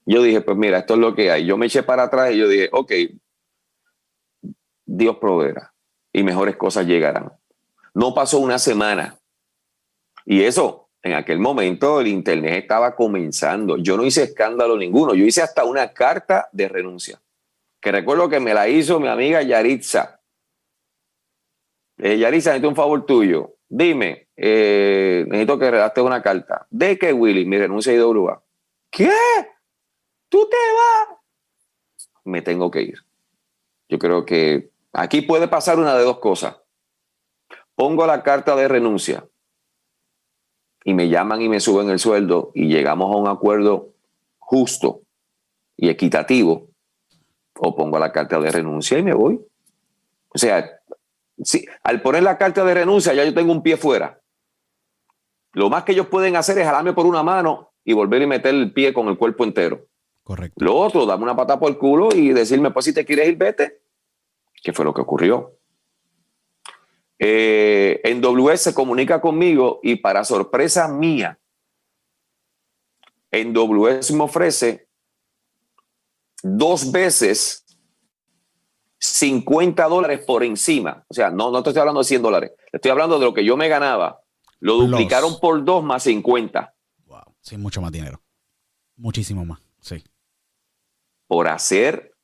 Yo dije, pues mira, esto es lo que hay. Yo me eché para atrás y yo dije, ok, Dios proveerá y mejores cosas llegarán. No pasó una semana. Y eso, en aquel momento el internet estaba comenzando. Yo no hice escándalo ninguno. Yo hice hasta una carta de renuncia. Que recuerdo que me la hizo mi amiga Yaritza. Yaritza, necesito un favor tuyo. Dime, necesito que redactes una carta. ¿De qué, Willy? Mi renuncia a IWA. ¿Qué? ¿Tú te vas? Me tengo que ir. Yo creo que aquí puede pasar una de dos cosas. Pongo la carta de renuncia y me llaman y me suben el sueldo y llegamos a un acuerdo justo y equitativo, o pongo la carta de renuncia y me voy. O sea, sí, al poner la carta de renuncia ya yo tengo un pie fuera. Lo más que ellos pueden hacer es jalarme por una mano y volver y meter el pie con el cuerpo entero. Correcto. Lo otro, darme una patada por el culo y decirme, pues si te quieres ir, vete. ¿Qué fue lo que ocurrió? NWS se comunica conmigo y para sorpresa mía, NWS me ofrece 2 veces $50 por encima. O sea, no te estoy hablando de $100. Estoy hablando de lo que yo me ganaba. Lo duplicaron por 2 más 50. Wow. Sí, mucho más dinero. Muchísimo más. Sí. Por hacer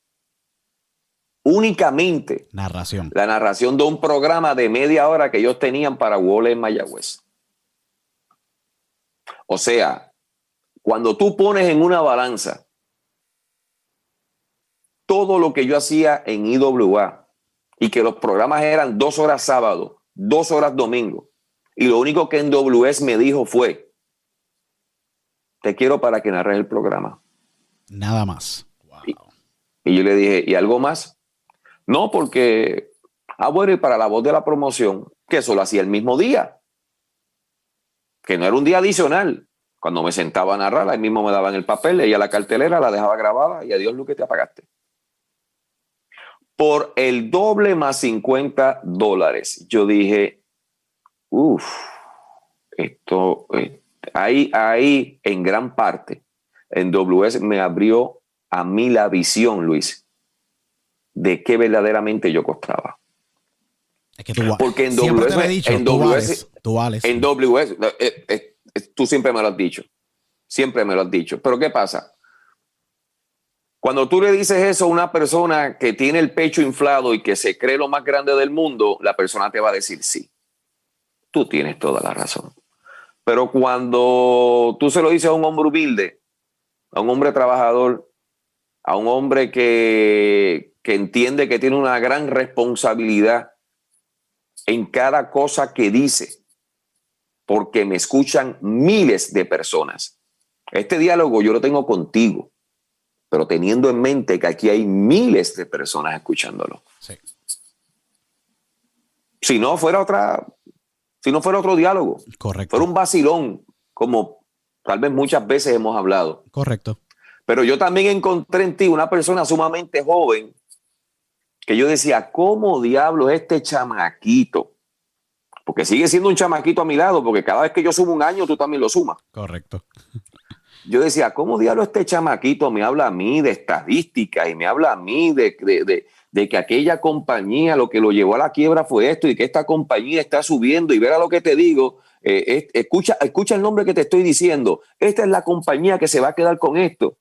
únicamente Narración. la narración de un programa de media hora que ellos tenían para Wole en Mayagüez. O sea, cuando tú pones en una balanza todo lo que yo hacía en IWA y que los programas eran 2 horas sábado, 2 horas domingo, y lo único que NWS me dijo fue: te quiero para que narres el programa. Nada más. Wow. Y yo le dije, ¿y algo más? No, porque, bueno, y para la voz de la promoción, que eso lo hacía el mismo día, que no era un día adicional. Cuando me sentaba a narrar, ahí mismo me daban el papel, leía la cartelera, la dejaba grabada y adiós, Luque, te apagaste. Por el doble más $50. Yo dije, esto, ahí en gran parte, en WS me abrió a mí la visión, Luis, de qué verdaderamente yo costaba. Es que tú, porque en siempre WS, te he dicho, en tú WS, vales. En WS, tú siempre me lo has dicho. Siempre me lo has dicho. Pero ¿qué pasa? Cuando tú le dices eso a una persona que tiene el pecho inflado y que se cree lo más grande del mundo, la persona te va a decir sí. Tú tienes toda la razón. Pero cuando tú se lo dices a un hombre humilde, a un hombre trabajador, a un hombre que entiende que tiene una gran responsabilidad en cada cosa que dice, porque me escuchan miles de personas. Este diálogo yo lo tengo contigo, pero teniendo en mente que aquí hay miles de personas escuchándolo. Sí. Si no fuera otro diálogo, Correcto. fuera un vacilón, como tal vez muchas veces hemos hablado. Correcto. Pero yo también encontré en ti una persona sumamente joven que yo decía, ¿cómo diablos este chamaquito? Porque sigue siendo un chamaquito a mi lado, porque cada vez que yo sumo un año, tú también lo sumas. Correcto. Yo decía, ¿cómo diablos este chamaquito me habla a mí de estadística y me habla a mí de que aquella compañía lo que lo llevó a la quiebra fue esto y que esta compañía está subiendo y verá lo que te digo? Escucha el nombre que te estoy diciendo. Esta es la compañía que se va a quedar con esto.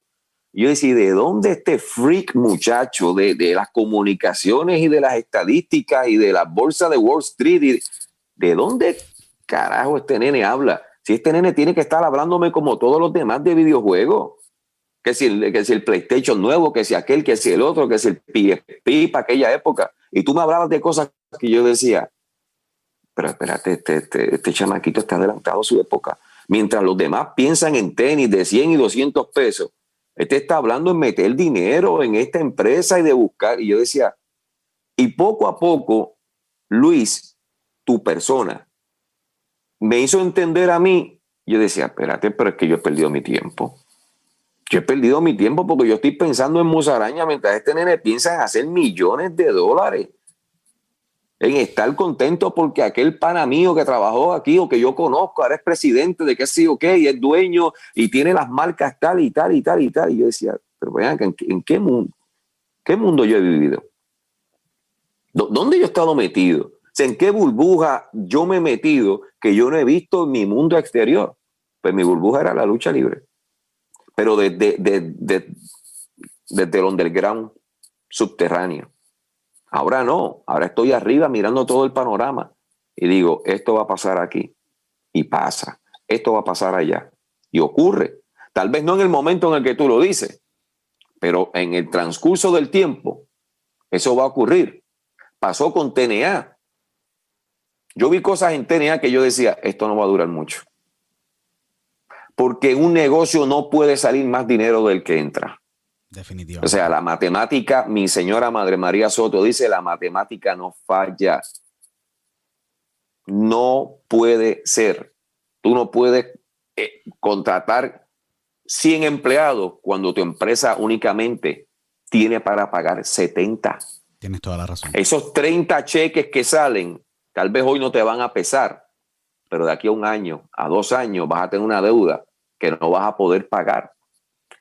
Y yo decía, ¿de dónde este freak muchacho de las comunicaciones y de las estadísticas y de la bolsa de Wall Street? ¿De dónde carajo este nene habla? Si este nene tiene que estar hablándome como todos los demás de videojuegos, que si el PlayStation nuevo, que si aquel, que si el otro, que si el PSP para aquella época. Y tú me hablabas de cosas que yo decía, pero espérate, este chamaquito está adelantado a su época. Mientras los demás piensan en tenis de 100 y 200 pesos, este está hablando en meter dinero en esta empresa y de buscar. Y yo decía, y poco a poco, Luis, tu persona, me hizo entender a mí. Yo decía, espérate, pero es que yo he perdido mi tiempo. Yo he perdido mi tiempo porque yo estoy pensando en musaraña mientras este nene piensa en hacer millones de dólares. En estar contento porque aquel pana mío que trabajó aquí o que yo conozco, ahora es presidente de qué sé yo qué, y es dueño y tiene las marcas tal y tal y tal y tal. Y yo decía, pero vean, ¿en qué mundo yo he vivido? ¿Dónde yo he estado metido? O sea, ¿en qué burbuja yo me he metido que yo no he visto en mi mundo exterior? Pues mi burbuja era la lucha libre. Pero desde el underground subterráneo. Ahora no, ahora estoy arriba mirando todo el panorama y digo, esto va a pasar aquí y pasa, esto va a pasar allá y ocurre. Tal vez no en el momento en el que tú lo dices, pero en el transcurso del tiempo eso va a ocurrir. Pasó con TNA. Yo vi cosas en TNA que yo decía, esto no va a durar mucho. Porque en un negocio no puede salir más dinero del que entra. Definitivamente. O sea, la matemática, mi señora Madre María Soto dice, la matemática no falla. No puede ser. Tú no puedes contratar 100 empleados cuando tu empresa únicamente tiene para pagar 70. Tienes toda la razón. Esos 30 cheques que salen, tal vez hoy no te van a pesar, pero de aquí a 1 año, a 2 años, vas a tener una deuda que no vas a poder pagar.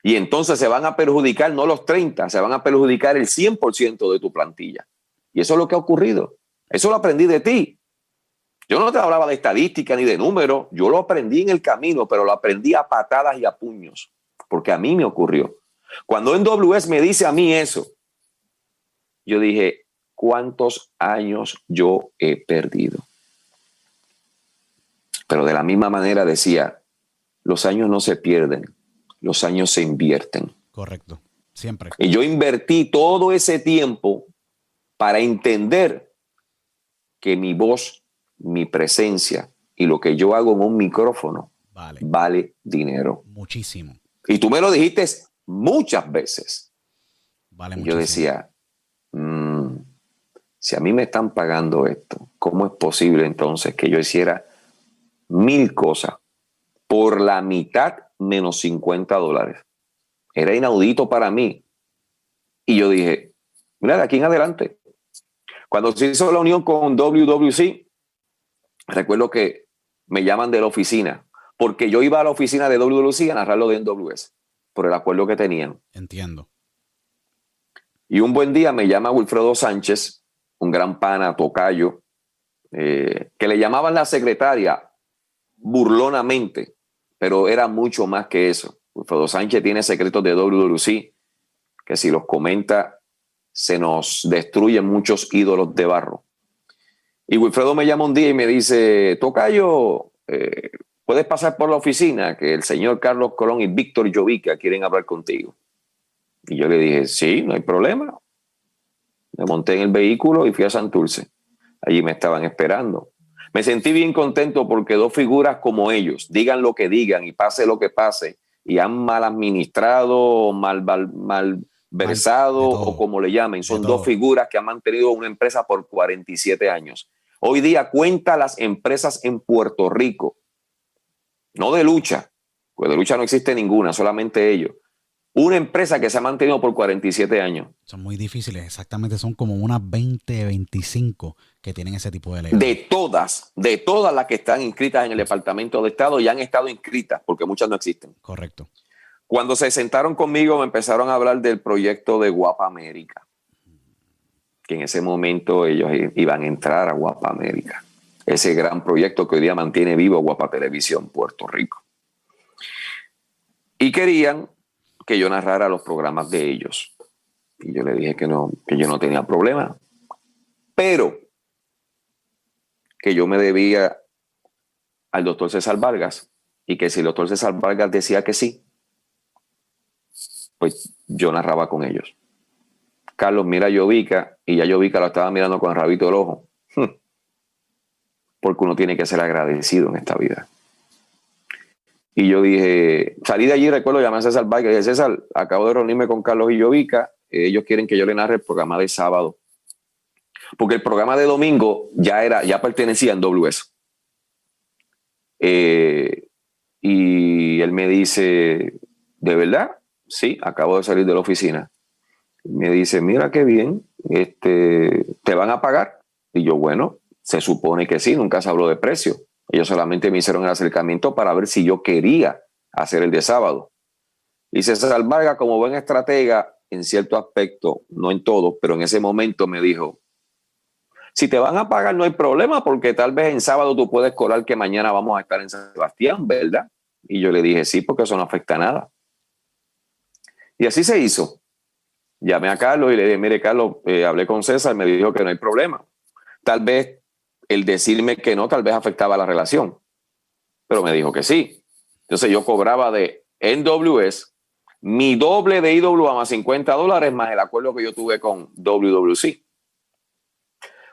Y entonces se van a perjudicar no los 30, se van a perjudicar el 100% de tu plantilla. Y eso es lo que ha ocurrido. Eso lo aprendí de ti. Yo no te hablaba de estadística ni de números, yo lo aprendí en el camino, pero lo aprendí a patadas y a puños, porque a mí me ocurrió. Cuando NWS me dice a mí eso, yo dije, ¿cuántos años yo he perdido? Pero de la misma manera decía, los años no se pierden, los años se invierten. Correcto, siempre. Y yo invertí todo ese tiempo para entender que mi voz, mi presencia y lo que yo hago en un micrófono vale dinero. Muchísimo. Y tú me lo dijiste muchas veces. Vale y muchísimo. Yo decía, si a mí me están pagando esto, ¿cómo es posible entonces que yo hiciera 1000 cosas por la mitad menos $50? Era inaudito para mí. Y yo dije, mira, de aquí en adelante. Cuando se hizo la unión con WWC, recuerdo que me llaman de la oficina, porque yo iba a la oficina de WWC a narrar lo de NWS, por el acuerdo que tenían. Entiendo. Y un buen día me llama Wilfredo Sánchez, un gran pana, tocayo, que le llamaban la secretaria burlonamente, pero era mucho más que eso. Wilfredo Sánchez tiene secretos de WWC que si los comenta se nos destruyen muchos ídolos de barro. Y Wilfredo me llama un día y me dice, tocayo, puedes pasar por la oficina, que el señor Carlos Colón y Víctor Llovica quieren hablar contigo. Y yo le dije, sí, no hay problema. Me monté en el vehículo y fui a Santurce. Allí me estaban esperando. Me sentí bien contento porque dos figuras como ellos, digan lo que digan y pase lo que pase, y han mal administrado, mal versado o como le llamen, son dos figuras que han mantenido una empresa por 47 años. Hoy día cuenta las empresas en Puerto Rico, no de lucha, pues de lucha no existe ninguna, solamente ellos. Una empresa que se ha mantenido por 47 años. Son muy difíciles, exactamente, son como unas 20, 25 que tienen ese tipo de leyes. De todas las que están inscritas en el Departamento de Estado y han estado inscritas, porque muchas no existen. Correcto. Cuando se sentaron conmigo me empezaron a hablar del proyecto de Guapa América, que en ese momento ellos iban a entrar a Guapa América, ese gran proyecto que hoy día mantiene vivo Guapa Televisión Puerto Rico. Y querían que yo narrara los programas de ellos. Y yo le dije que no, que yo no tenía problema, pero que yo me debía al doctor César Vargas y que si el doctor César Vargas decía que sí, pues yo narraba con ellos. Carlos mira a Llovica y ya Llovica lo estaba mirando con el rabito del ojo. Porque uno tiene que ser agradecido en esta vida. Y yo dije, salí de allí, recuerdo, llamé a César Vargas y dije, César, acabo de reunirme con Carlos y Llovica, ellos quieren que yo le narre el programa de sábado. Porque el programa de domingo ya pertenecía a NWS. Y él me dice, ¿de verdad? Sí, acabo de salir de la oficina. Me dice, mira qué bien, ¿te van a pagar? Y yo, bueno, se supone que sí, nunca se habló de precio. Ellos solamente me hicieron el acercamiento para ver si yo quería hacer el de sábado. Y César Vargas, como buen estratega, en cierto aspecto, no en todo, pero en ese momento me dijo, si te van a pagar no hay problema, porque tal vez en sábado tú puedes cobrar que mañana vamos a estar en San Sebastián, ¿verdad? Y yo le dije, sí, porque eso no afecta a nada. Y así se hizo. Llamé a Carlos y le dije, mire Carlos, hablé con César, me dijo que no hay problema. Tal vez el decirme que no, tal vez afectaba la relación. Pero me dijo que sí. Entonces yo cobraba de NWS mi doble de IWA más $50 más el acuerdo que yo tuve con WWC.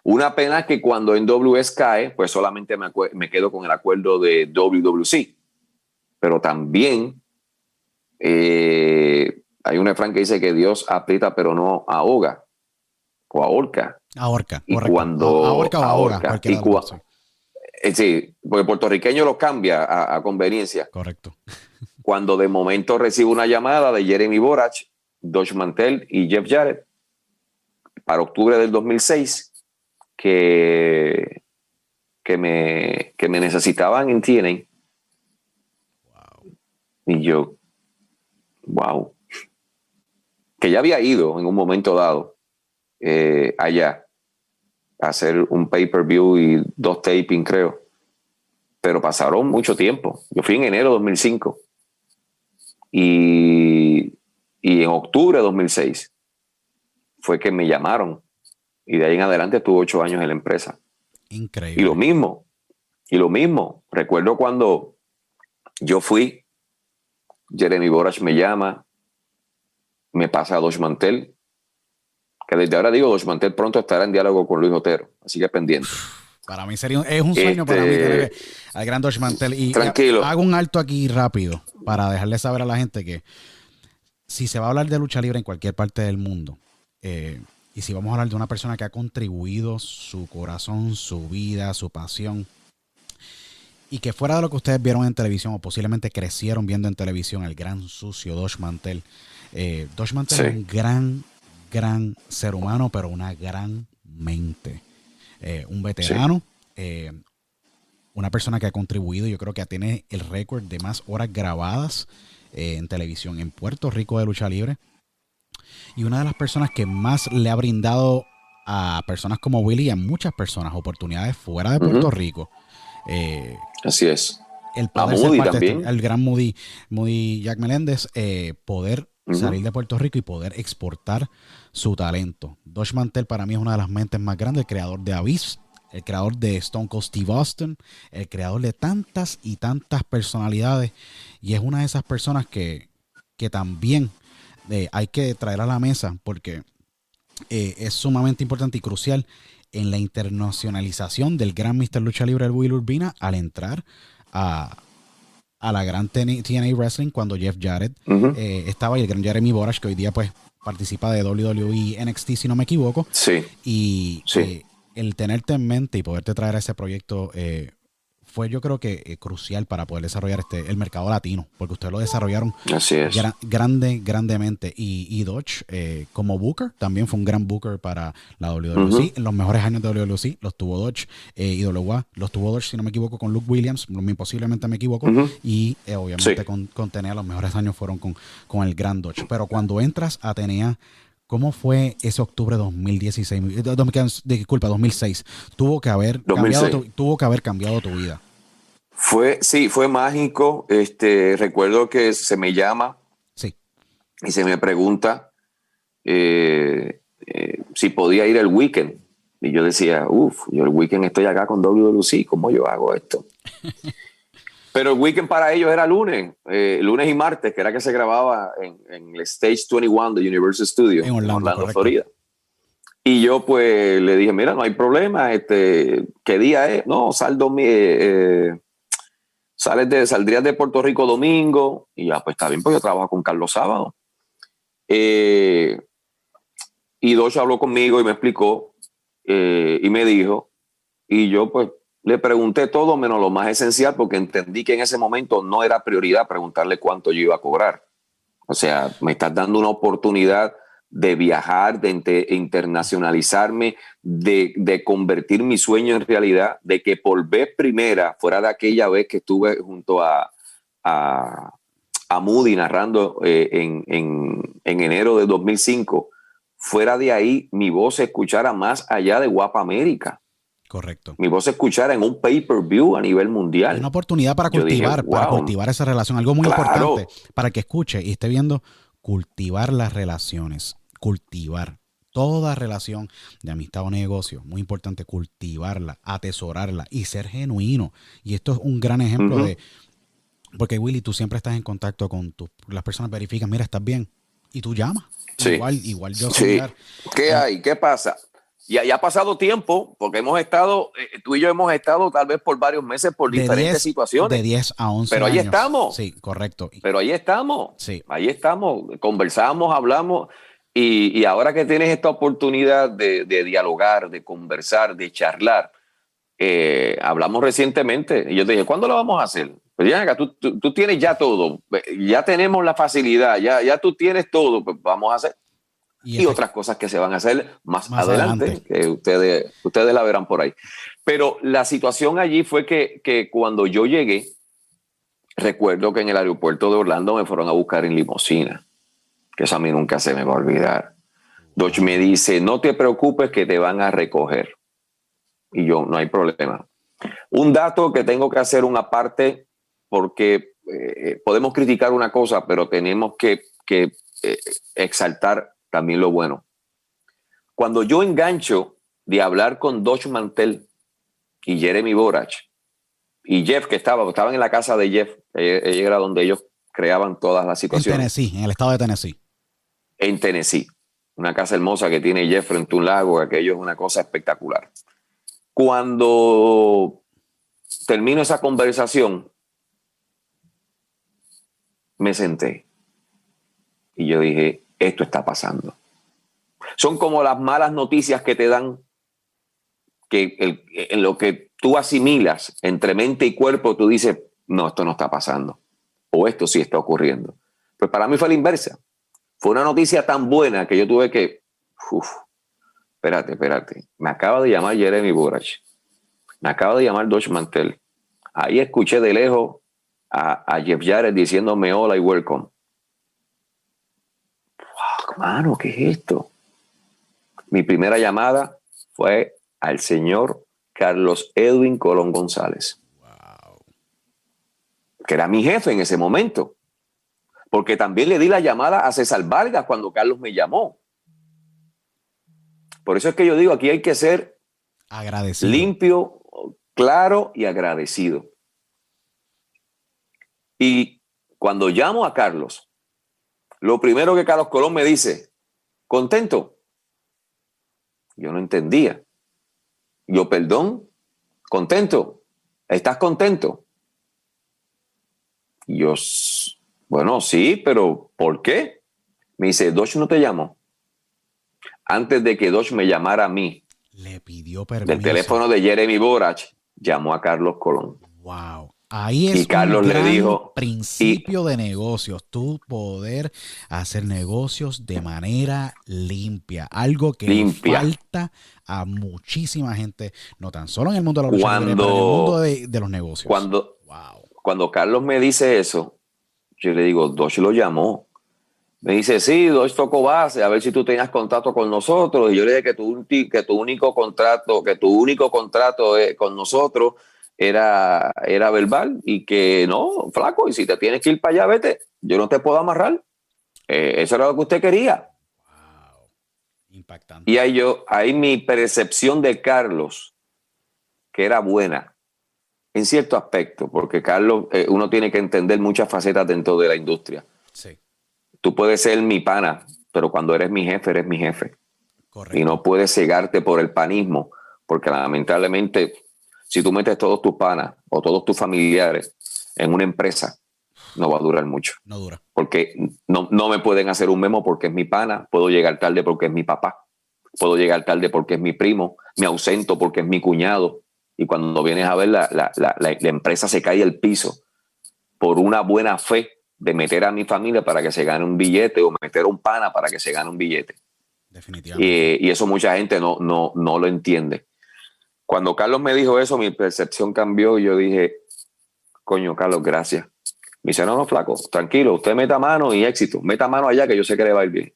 Una pena que cuando NWS cae, pues solamente me quedo con el acuerdo de WWC. Pero también hay un refrán que dice que Dios aprieta pero no ahoga o ahorca. Ahorca, y correcto. Cuando ahorca o ahoga. Sí, porque el puertorriqueño los cambia a conveniencia. Correcto. Cuando de momento recibo una llamada de Jeremy Borach, Dodge Mantel y Jeff Jarrett para octubre del 2006 que me necesitaban en TNA. Wow. Y yo, wow. Que ya había ido en un momento dado allá a hacer un pay-per-view y 2 taping, creo. Pero pasaron mucho tiempo. Yo fui en enero de 2005. Y en octubre de 2006 fue que me llamaron. Y de ahí en adelante estuve 8 años en la empresa. Increíble. Y lo mismo. Recuerdo cuando yo fui, Jeremy Borash me llama, me pasa a Dosh Mantel, que desde ahora digo, Dosh Mantel pronto estará en diálogo con Luis Otero, así que pendiente. Para mí es un sueño para mí tener al gran Dosh Mantel. Y tranquilo. Hago un alto aquí rápido para dejarle saber a la gente que si se va a hablar de lucha libre en cualquier parte del mundo, y si vamos a hablar de una persona que ha contribuido su corazón, su vida, su pasión, y que fuera de lo que ustedes vieron en televisión o posiblemente crecieron viendo en televisión, el gran sucio Dosh Mantel. Dosh Mantel es un gran ser humano, pero una gran mente. Un veterano, una persona que ha contribuido, yo creo que tiene el récord de más horas grabadas en televisión en Puerto Rico de lucha libre. Y una de las personas que más le ha brindado a personas como Willy y a muchas personas oportunidades fuera de Puerto Rico. Así es. El poder ser parte también. El gran Moody Jack Meléndez, poder salir de Puerto Rico y poder exportar su talento. Dosh Mantel para mí es una de las mentes más grandes, el creador de Abyss, el creador de Stone Cold Steve Austin, el creador de tantas y tantas personalidades, y es una de esas personas que también hay que traer a la mesa porque es sumamente importante y crucial en la internacionalización del gran Mr. Lucha Libre del Will Urbina al entrar a la gran TNA Wrestling cuando Jeff Jarrett estaba, y el gran Jeremy Borash, que hoy día pues participa de WWE NXT, si no me equivoco. Sí. Y el tenerte en mente y poderte traer a ese proyecto fue, yo creo que crucial para poder desarrollar el mercado latino, porque ustedes lo desarrollaron grandemente. Y Dodge, como Booker, también fue un gran Booker para la WWC. En los mejores años de WWC los tuvo Dodge, IWA los tuvo Dodge, si no me equivoco, con Luke Williams, posiblemente me equivoco, y obviamente con TNA los mejores años fueron con el gran Dodge. Pero cuando entras a TNA, ¿cómo fue ese octubre de 2016? Disculpa, 2006. Tuvo que haber cambiado tu vida. Fue mágico. Recuerdo que se me llama y se me pregunta si podía ir el weekend. Y yo decía, yo el weekend estoy acá con WWC, ¿cómo yo hago esto? Pero el weekend para ellos era lunes y martes, que era que se grababa en el Stage 21 de Universal Studios en Orlando, Florida. Y yo pues le dije, mira, no hay problema, ¿qué día es? No, saldrías de Puerto Rico domingo. Y ya, pues está bien, pues yo trabajo con Carlos sábado. Y Dosh habló conmigo y me explicó y me dijo, y yo pues le pregunté todo menos lo más esencial, porque entendí que en ese momento no era prioridad preguntarle cuánto yo iba a cobrar. O sea, me estás dando una oportunidad de viajar, de internacionalizarme, de convertir mi sueño en realidad, de que por vez primera, fuera de aquella vez que estuve junto a Moody narrando en enero de 2005, fuera de ahí mi voz se escuchara más allá de Guapa América. Correcto. Mi voz se escuchara en un pay-per-view a nivel mundial. Una oportunidad para cultivar, para cultivar esa relación. Algo muy importante para que escuche y esté viendo, cultivar las relaciones. Cultivar toda relación de amistad o negocio. Muy importante cultivarla, atesorarla y ser genuino. Y esto es un gran ejemplo de... Porque, Willy, tú siempre estás en contacto con las personas, verifican, mira, ¿estás bien? Y tú llamas. Sí. Igual yo. Sí. ¿Qué hay? ¿Qué pasa? Ya ha pasado tiempo, porque hemos estado, tú y yo hemos estado tal vez por varios meses por diferentes situaciones. De 10 a 11 Pero ahí años. estamos. Sí, correcto. Pero ahí estamos. Sí. Ahí estamos. Conversamos, hablamos. Y ahora que tienes esta oportunidad de dialogar, de conversar, de charlar, hablamos recientemente. Y yo te dije, ¿cuándo lo vamos a hacer? Pues ya, acá, tú tienes ya todo. Ya tenemos la facilidad. Ya tú tienes todo. Pues vamos a hacer. Y otras cosas que se van a hacer más adelante, que ustedes la verán por ahí. Pero la situación allí fue que cuando yo llegué, recuerdo que en el aeropuerto de Orlando me fueron a buscar en limusina, que eso a mí nunca se me va a olvidar. Dodge me dice, no te preocupes que te van a recoger. Y yo, no hay problema. Un dato que tengo que hacer una parte, porque podemos criticar una cosa, pero tenemos que exaltar también lo bueno. Cuando yo engancho de hablar con Dutch Mantel y Jeremy Borach y Jeff, que estaban en la casa de Jeff, era donde ellos creaban todas las situaciones. En Tennessee, en el estado de Tennessee. En Tennessee. Una casa hermosa que tiene Jeff frente a un lago, aquello es una cosa espectacular. Cuando termino esa conversación, me senté y yo dije, esto está pasando. Son como las malas noticias que te dan, que en lo que tú asimilas entre mente y cuerpo, tú dices, no, esto no está pasando, o esto sí está ocurriendo. Pues para mí fue la inversa. Fue una noticia tan buena que yo tuve que, espérate, me acaba de llamar Jeremy Borach, me acaba de llamar Dutch Mantel. Ahí escuché de lejos a Jeff Jarrett diciéndome hola y welcome. Wow, mano, ¿qué es esto? Mi primera llamada fue al señor Carlos Edwin Colón González. Wow. Que era mi jefe en ese momento. Porque también le di la llamada a César Vargas cuando Carlos me llamó. Por eso es que yo digo, aquí hay que ser agradecido, limpio, claro y agradecido. Y cuando llamo a Carlos, lo primero que Carlos Colón me dice, ¿contento? Yo no entendía. Yo, perdón, ¿contento? ¿Estás contento? Yo, bueno, sí, pero ¿por qué? Me dice, Dutch no te llamó. Antes de que Dutch me llamara a mí, le pidió permiso. del teléfono de Jeremy Borach, llamó a Carlos Colón. Wow. Ahí es y Carlos un gran le dijo, principio de negocios, tú poder hacer negocios de manera limpia, algo que falta a muchísima gente, no tan solo en el mundo de la lucha libre, pero en el mundo de los negocios. Cuando Carlos me dice eso, yo le digo, Dutch lo llamó. Me dice, sí, Dutch tocó base, a ver si tú tenías contacto con nosotros. Y yo le dije que tu único contrato con nosotros era verbal y que no, flaco, y si te tienes que ir para allá, vete, yo no te puedo amarrar. Eso era lo que usted quería. Wow. Impactante. Y ahí mi percepción de Carlos, que era buena en cierto aspecto, porque Carlos, uno tiene que entender muchas facetas dentro de la industria. Sí. Tú puedes ser mi pana, pero cuando eres mi jefe. Correcto. Y no puedes cegarte por el panismo, porque lamentablemente, si tú metes todos tus panas o todos tus familiares en una empresa, no va a durar mucho. No dura. Porque no me pueden hacer un memo porque es mi pana, puedo llegar tarde porque es mi papá, puedo llegar tarde porque es mi primo, me ausento porque es mi cuñado. Y cuando vienes a ver, la empresa se cae al piso por una buena fe de meter a mi familia para que se gane un billete o meter a un pana para que se gane un billete. Definitivamente. Y eso mucha gente no lo entiende. Cuando Carlos me dijo eso, mi percepción cambió y yo dije, coño, Carlos, gracias. Me dice, no, flaco, tranquilo, usted meta mano y éxito. Meta mano allá que yo sé que le va a ir bien.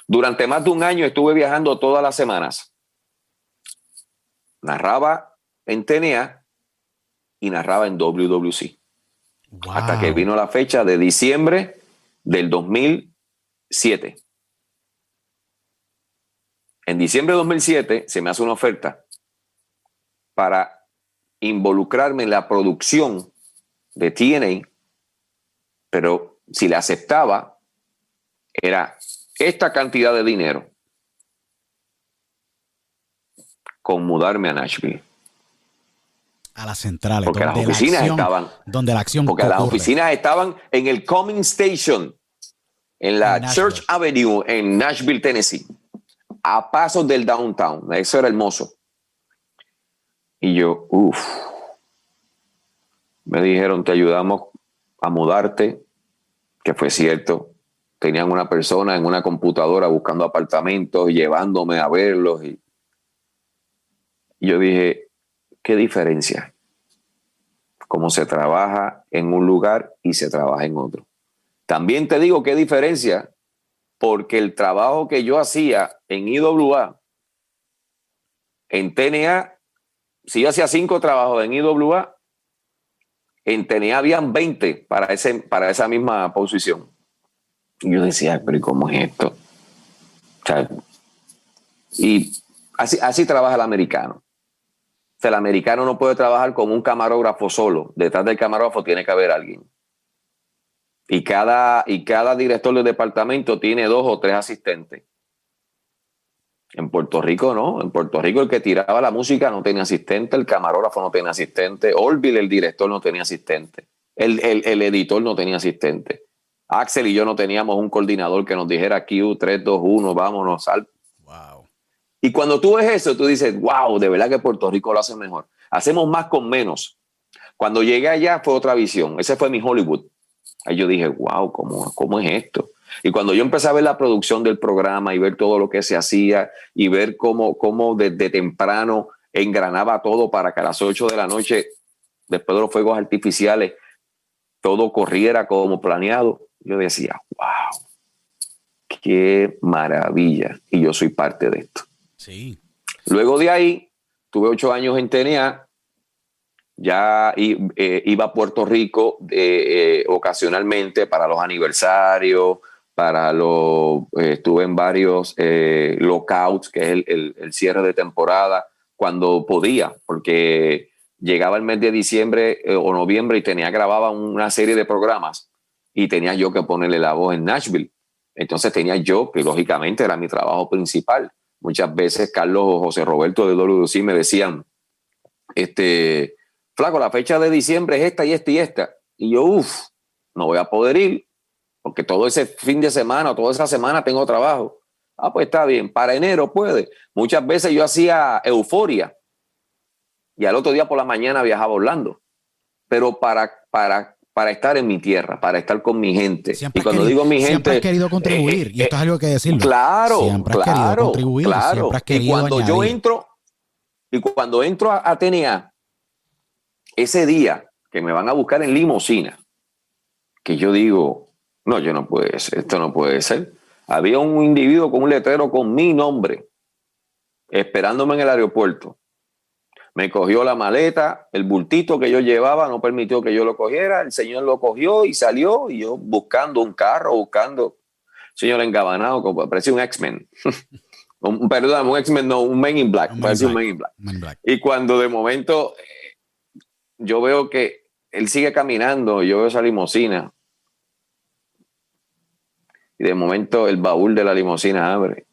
Durante más de un año estuve viajando todas las semanas. Narraba en TNA y narraba en WWC. Wow. Hasta que vino la fecha de diciembre del 2007. En diciembre de 2007 se me hace una oferta para involucrarme en la producción de TNA, pero si la aceptaba era esta cantidad de dinero con mudarme a Nashville. A las centrales, porque las oficinas estaban donde la acción porque ocurre. Las oficinas estaban en el Cumming Station en la Church Avenue en Nashville, Tennessee, a pasos del downtown. Eso era hermoso. Y yo, me dijeron, te ayudamos a mudarte, que fue cierto. Tenían una persona en una computadora buscando apartamentos, llevándome a verlos. Y yo dije, ¿qué diferencia? Cómo se trabaja en un lugar y se trabaja en otro. También te digo qué diferencia, porque el trabajo que yo hacía en IWA, en TNA, si yo hacía 5 trabajos en IWA, en TNA habían 20 para esa misma posición. Y yo decía, pero ¿cómo es esto? O sea, Y así trabaja el americano. O sea, el americano no puede trabajar como un camarógrafo solo. Detrás del camarógrafo tiene que haber alguien. Y cada director del departamento tiene 2 o 3 asistentes. En Puerto Rico no. En Puerto Rico el que tiraba la música no tenía asistente, el camarógrafo no tenía asistente, Orville, el director, no tenía asistente, el editor no tenía asistente. Axel y yo no teníamos un coordinador que nos dijera Q, 3, 2, 1, vámonos, sal. Wow. Y cuando tú ves eso, tú dices, wow, de verdad que Puerto Rico lo hace mejor. Hacemos más con menos. Cuando llegué allá fue otra visión. Ese fue mi Hollywood. Ahí yo dije, wow, ¿cómo es esto? Y cuando yo empecé a ver la producción del programa y ver todo lo que se hacía y ver cómo desde temprano engranaba todo para que a las 8 de la noche, después de los fuegos artificiales, todo corriera como planeado, yo decía, wow, qué maravilla. Y yo soy parte de esto. Sí. Luego de ahí, tuve 8 años en TNA. Ya iba a Puerto Rico ocasionalmente para los aniversarios, estuve en varios lockouts, que es el cierre de temporada, cuando podía, porque llegaba el mes de diciembre o noviembre y grababa una serie de programas y tenía yo que ponerle la voz en Nashville. Entonces tenía yo, que lógicamente era mi trabajo principal. Muchas veces Carlos o José Roberto de WC me decían, flaco, la fecha de diciembre es esta y esta y esta. Y yo, no voy a poder ir porque todo ese fin de semana o toda esa semana tengo trabajo. Ah, pues está bien, para enero puede. Muchas veces yo hacía Euforia y al otro día por la mañana viajaba a Orlando. Pero para estar en mi tierra, para estar con mi gente. Siempre y cuando digo mi gente... Siempre has querido contribuir, y esto es algo que decirlo. Claro, siempre has querido contribuir, claro. Siempre has querido y cuando añadir. yo entro a TNA, ese día que me van a buscar en limusina, que yo digo, no, yo no puede ser, esto no puede ser. Había un individuo con un letrero con mi nombre esperándome en el aeropuerto. Me cogió la maleta, el bultito que yo llevaba no permitió que yo lo cogiera, el señor lo cogió y salió, y yo buscando un carro, señor engabanado, como parecía un X-Men. Perdón, un X-Men, no, un Men in Black, parecía un Men in Black. Y cuando de momento yo veo que él sigue caminando, yo veo esa limusina, y de momento el baúl de la limusina abre.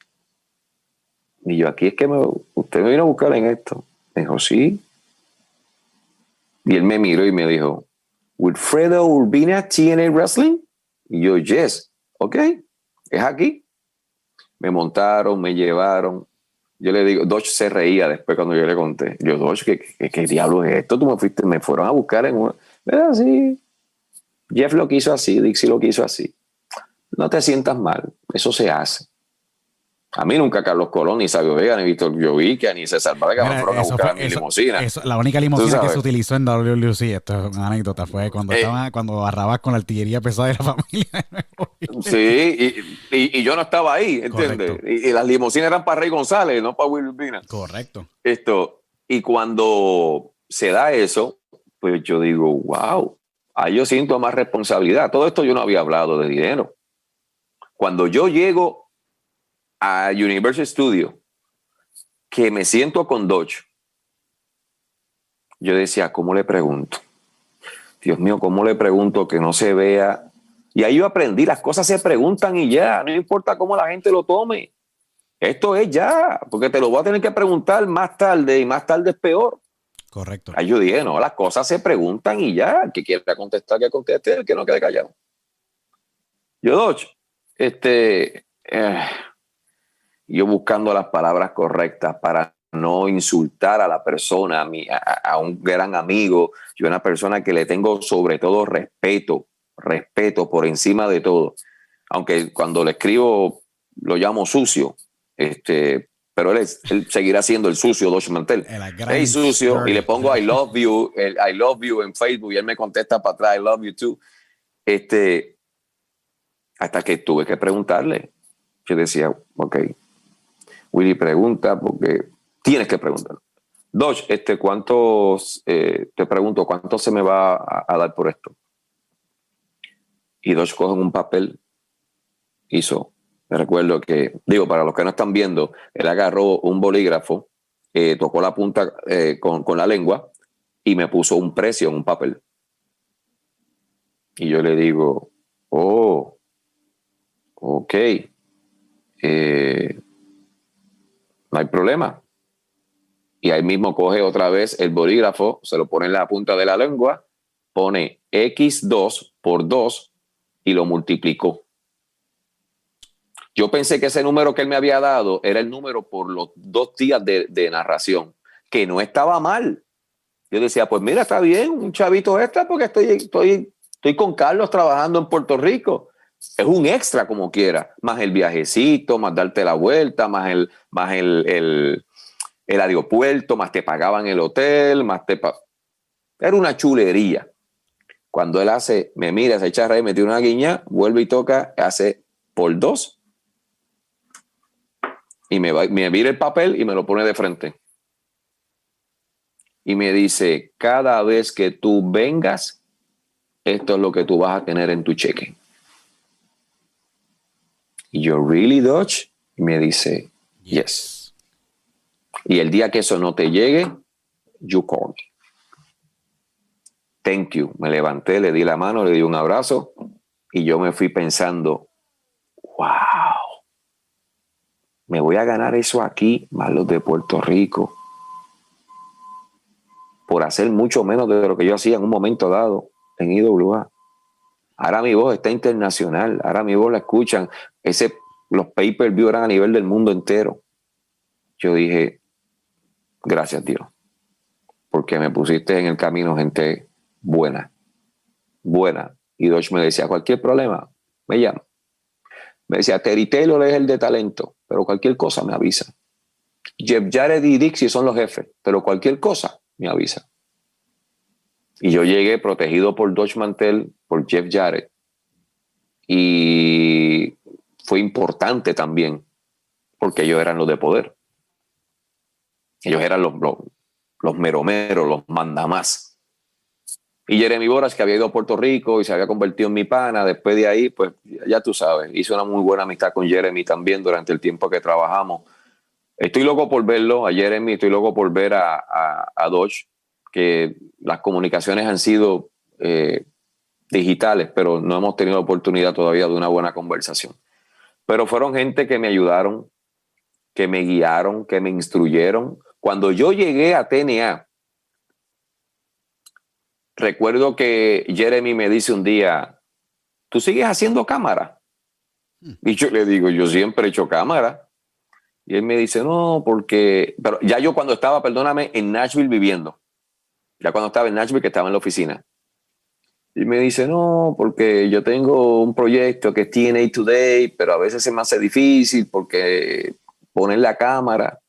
Y yo, aquí es que usted me vino a buscar en esto. Me dijo, sí. Y él me miró y me dijo, ¿Wilfredo Urbina TNA Wrestling? Y yo, yes. Ok, es aquí. Me montaron, me llevaron. Yo le digo, Dodge se reía después cuando yo le conté. Yo, Dodge, ¿qué diablo es esto? Me fueron a buscar en una... ¿Verdad? Sí. Jeff lo quiso así, Dixie lo quiso así. No te sientas mal, eso se hace. A mí nunca Carlos Colón, ni Sabio Vega, ni Víctor Llovica, ni César Vega me fueron a buscar a mi limusina. La única limusina que se utilizó en WLC, esto es una anécdota, fue cuando barrabas con la artillería pesada de la familia. Sí, y yo no estaba ahí, ¿entiendes? Y las limusinas eran para Rey González, no para Will Urbina. Correcto. Y cuando se da eso, pues yo digo, wow, ahí yo siento más responsabilidad. Todo esto yo no había hablado de dinero. Cuando yo llego a Universal Studio, que me siento con Dodge, yo decía, ¿cómo le pregunto? Dios mío, ¿cómo le pregunto que no se vea? Y ahí yo aprendí, las cosas se preguntan y ya, no importa cómo la gente lo tome. Esto es ya, porque te lo voy a tener que preguntar más tarde y más tarde es peor. Correcto. Ahí yo dije, no, las cosas se preguntan y ya, el que quiera contestar, que conteste, el que no quede callado. Yo, Dodge, yo buscando las palabras correctas para no insultar a la persona, a un gran amigo, yo una persona que le tengo sobre todo respeto por encima de todo, aunque cuando le escribo lo llamo sucio, pero él seguirá siendo el sucio Dodge Mantel. Hey sucio, y le pongo I love you en Facebook y él me contesta para atrás I love you too. Hasta que tuve que preguntarle. Yo decía, ok, Willy pregunta porque tienes que preguntar. Dodge, te pregunto, ¿cuánto se me va a dar por esto? Y Dodge coge un papel, hizo recuerdo que, digo, para los que no están viendo, él agarró un bolígrafo, tocó la punta con la lengua y me puso un precio en un papel. Y yo le digo, oh, ok, no hay problema. Y ahí mismo coge otra vez el bolígrafo, se lo pone en la punta de la lengua, pone X2 por 2 y lo multiplicó. Yo pensé que ese número que él me había dado era el número por los 2 días de narración, que no estaba mal. Yo decía, pues mira, está bien, un chavito extra porque estoy con Carlos trabajando en Puerto Rico. Es un extra como quiera, más el viajecito, más darte la vuelta, más el aeropuerto, más te pagaban el hotel, era una chulería. Cuando él me mira, se echa a reír, me tira una guiña, vuelve y toca, hace por 2 y me vira el papel y me lo pone de frente. Y me dice, cada vez que tú vengas, esto es lo que tú vas a tener en tu cheque. Y yo, ¿really, Dodge? Y me dice, yes. Y el día que eso no te llegue, you call me. Thank you. Me levanté, le di la mano, le di un abrazo y yo me fui pensando, wow, me voy a ganar eso aquí, más los de Puerto Rico, por hacer mucho menos de lo que yo hacía en un momento dado en IWA. Ahora mi voz está internacional, ahora mi voz la escuchan. Los pay-per-view eran a nivel del mundo entero. Yo dije, gracias Dios, porque me pusiste en el camino gente buena. Y Dodge me decía, cualquier problema, me llama. Me decía, Terry Taylor es el de talento, pero cualquier cosa me avisa. Jeff Jarrett y Dixie son los jefes, pero cualquier cosa me avisa. Y yo llegué protegido por Dodge Mantel, por Jeff Jarrett. Y fue importante también, porque ellos eran los de poder. Ellos eran los meromeros, los mandamás. Y Jeremy Borash, que había ido a Puerto Rico y se había convertido en mi pana, después de ahí, pues ya tú sabes, hice una muy buena amistad con Jeremy también durante el tiempo que trabajamos. Estoy loco por verlo, a Jeremy, estoy loco por ver a Dodge, que las comunicaciones han sido digitales, pero no hemos tenido la oportunidad todavía de una buena conversación. Pero fueron gente que me ayudaron, que me guiaron, que me instruyeron. Cuando yo llegué a TNA, recuerdo que Jeremy me dice un día, ¿tú sigues haciendo cámara? Y yo le digo, yo siempre he hecho cámara. Y él me dice, no, porque... Pero ya yo cuando estaba, perdóname, en Nashville viviendo. Ya cuando estaba en Nashville, que estaba en la oficina. Y me dice, no, porque yo tengo un proyecto que es TNA Today, pero a veces se me hace difícil porque poner la cámara.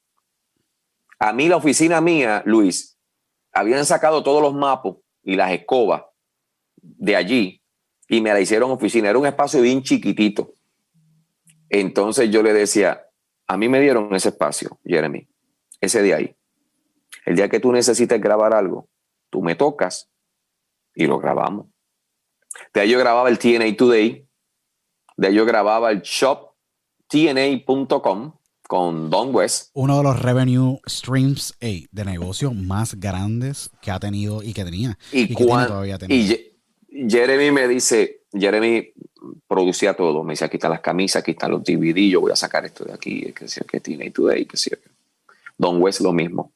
A mí la oficina mía, Luis, habían sacado todos los mapos y las escobas de allí y me la hicieron oficina. Era un espacio bien chiquitito. Entonces yo le decía, a mí me dieron ese espacio, Jeremy, ese de ahí. El día que tú necesites grabar algo, tú me tocas y lo grabamos. De ahí yo grababa el TNA Today, de ahí yo grababa el shop TNA.com con Don West. Uno de los revenue streams de negocio más grandes que ha tenido y que tenía. Y que todavía tenía. Y Jeremy me dice, Jeremy producía todo. Me dice, aquí están las camisas, aquí están los DVD, yo voy a sacar esto de aquí, que TNA Today, que sí. Don West lo mismo.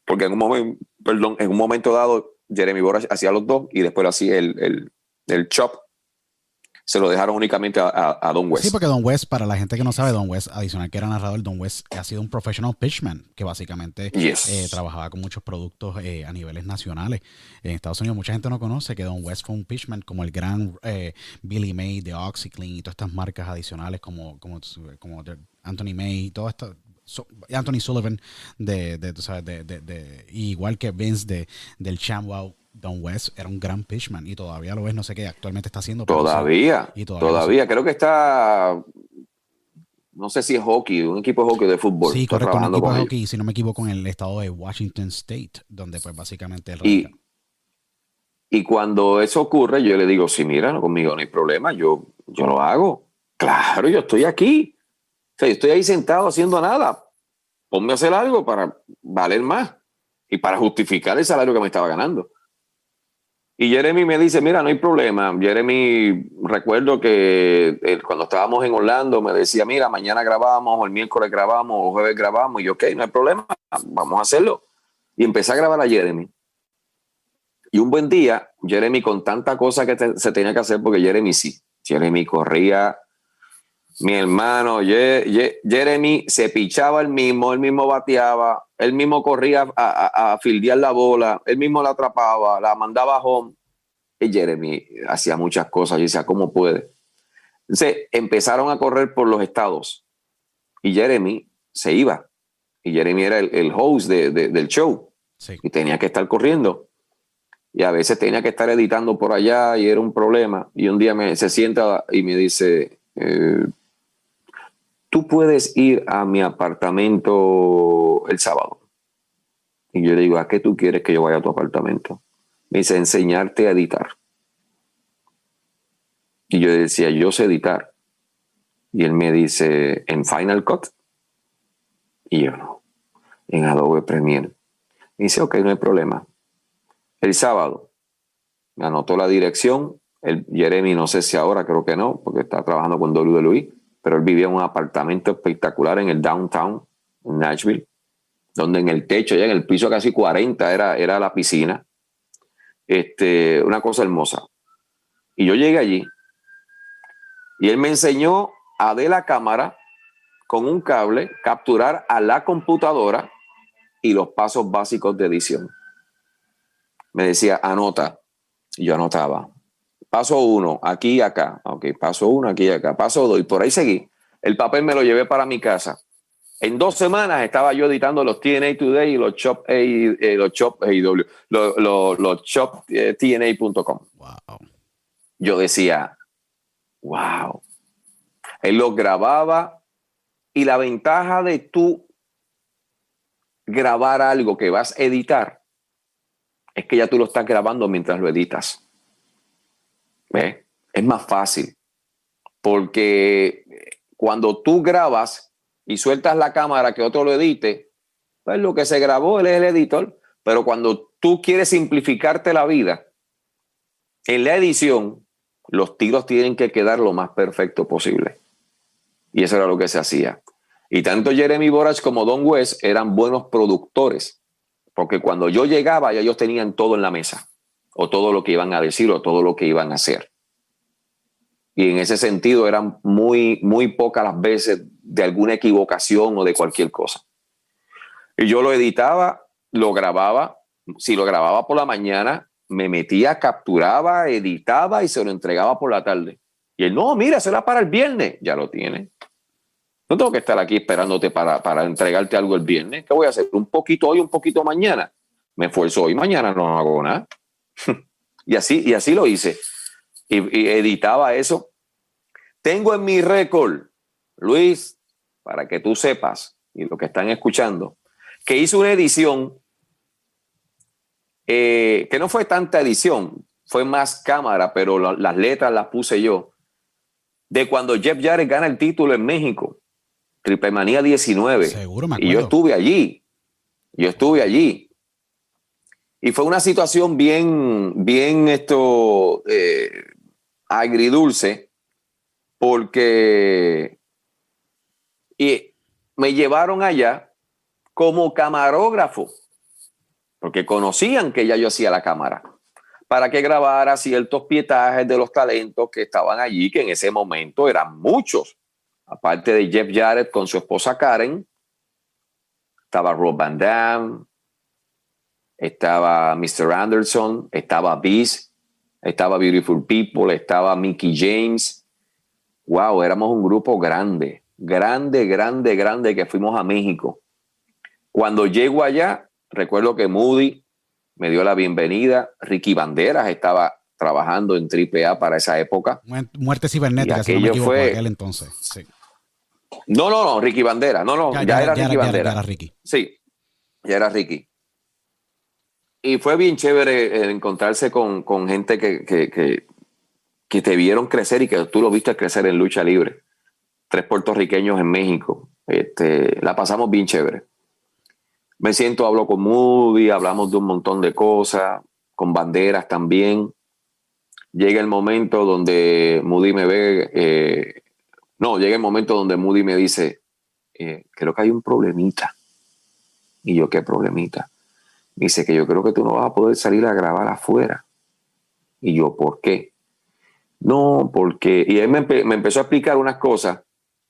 Porque en un momento dado, Jeremy Borash hacía los dos y después hacía el chop. Se lo dejaron únicamente a Don West. Sí, porque Don West, para la gente que no sabe, Don West, adicional que era narrador, Don West ha sido un professional pitchman, que básicamente trabajaba con muchos productos a niveles nacionales. En Estados Unidos mucha gente no conoce que Don West fue un pitchman como el gran Billy May de OxyClean y todas estas marcas adicionales como Anthony May y todo esto. Anthony Sullivan igual que Vince del ShamWow. Don West era un gran pitchman y todavía lo es, no sé qué actualmente está haciendo. Todavía. Creo que está, no sé si es hockey, un equipo de hockey de fútbol. Sí, correcto, un equipo de hockey, si no me equivoco, en el estado de Washington State, donde pues básicamente y cuando eso ocurre, yo le digo, sí, mira, conmigo no hay problema, yo lo hago. Claro, yo estoy aquí. sea, yo estoy ahí sentado haciendo nada. Ponme a hacer algo para valer más y para justificar el salario que me estaba ganando. Y Jeremy me dice, mira, no hay problema. Jeremy, recuerdo que cuando estábamos en Orlando me decía, mira, mañana grabamos, o el miércoles grabamos, o el jueves grabamos. Y yo, ok, no hay problema, vamos a hacerlo. Y empecé a grabar a Jeremy. Y un buen día, Jeremy, con tanta cosa que se tenía que hacer, porque Jeremy corría, mi hermano, Jeremy se pichaba él mismo bateaba, él mismo corría a fildear la bola, él mismo la atrapaba, la mandaba home. Y Jeremy hacía muchas cosas. Yo decía, ¿cómo puede? Entonces empezaron a correr por los estados y Jeremy se iba. Y Jeremy era el host del show. Sí. Y tenía que estar corriendo. Y a veces tenía que estar editando por allá y era un problema. Y un día se sienta y me dice, tú puedes ir a mi apartamento el sábado. Y yo le digo, ¿a qué tú quieres que yo vaya a tu apartamento? Me dice, enseñarte a editar. Y yo decía, yo sé editar. Y él me dice, ¿en Final Cut? Y yo no, en Adobe Premiere. Me dice, ok, no hay problema. El sábado me anotó la dirección. Jeremy, no sé si ahora, creo que no, porque está trabajando con WWE, pero él vivía en un apartamento espectacular en el downtown, en Nashville, donde en el techo, ya en el piso casi 40, era la piscina. Una cosa hermosa. Y yo llegué allí y él me enseñó a de la cámara con un cable capturar a la computadora y los pasos básicos de edición. Me decía, anota. Y yo anotaba. Paso 1, aquí y acá. Ok, paso 1, aquí y acá. Paso 2, y por ahí seguí. El papel me lo llevé para mi casa. En 2 semanas estaba yo editando los TNA Today y los Chop TNA.com. Wow. Yo decía, wow. Él los grababa y la ventaja de tú grabar algo que vas a editar es que ya tú lo estás grabando mientras lo editas. ¿Ves? Es más fácil porque cuando tú grabas y sueltas la cámara que otro lo edite, pues lo que se grabó él es el editor. Pero cuando tú quieres simplificarte la vida, en la edición, los tiros tienen que quedar lo más perfecto posible. Y eso era lo que se hacía. Y tanto Jeremy Borash como Don West eran buenos productores, porque cuando yo llegaba ya ellos tenían todo en la mesa, o todo lo que iban a decir, o todo lo que iban a hacer. Y en ese sentido eran muy, muy pocas las veces de alguna equivocación o de cualquier cosa. Y yo lo editaba, lo grababa. Si lo grababa por la mañana, me metía, capturaba, editaba y se lo entregaba por la tarde. Y él, no, mira, será para el viernes. Ya lo tiene. No tengo que estar aquí esperándote para entregarte algo el viernes. ¿Qué voy a hacer? Un poquito hoy, un poquito mañana. Me esfuerzo hoy, mañana no hago nada. y así lo hice. Y editaba eso. Tengo en mi récord, Luis, para que tú sepas, y lo que están escuchando, que hice una edición que no fue tanta edición, fue más cámara, pero las letras las puse yo, de cuando Jeff Jarrett gana el título en México, Triple Manía 19. Seguro, me acuerdo. Y yo estuve allí. Y fue una situación bien agridulce, porque me llevaron allá como camarógrafo, porque conocían que ya yo hacía la cámara, para que grabara ciertos pietajes de los talentos que estaban allí, que en ese momento eran muchos. Aparte de Jeff Jarrett con su esposa Karen, estaba Rob Van Dam, estaba Mr. Anderson, estaba Beast, estaba Beautiful People, estaba Mickey James. Wow, éramos un grupo grande que fuimos a México. Cuando llego allá, recuerdo que Moody me dio la bienvenida. Ricky Banderas estaba trabajando en AAA para esa época. Muerte cibernética, si no me equivoco, aquel entonces. Sí. No, Ricky Banderas. Ya era Ricky Banderas. Ya era Ricky. Sí, ya era Ricky. Y fue bien chévere encontrarse con gente que te vieron crecer y que tú lo viste crecer en lucha libre. 3 puertorriqueños en México. La pasamos bien chévere. Me siento, hablo con Moody, hablamos de un montón de cosas, con banderas también. Llega el momento donde Moody me ve, llega el momento donde Moody me dice, creo que hay un problemita. Y yo, ¿qué problemita? Me dice que yo creo que tú no vas a poder salir a grabar afuera. Y yo, ¿por qué? No, porque... Y él me empezó a explicar unas cosas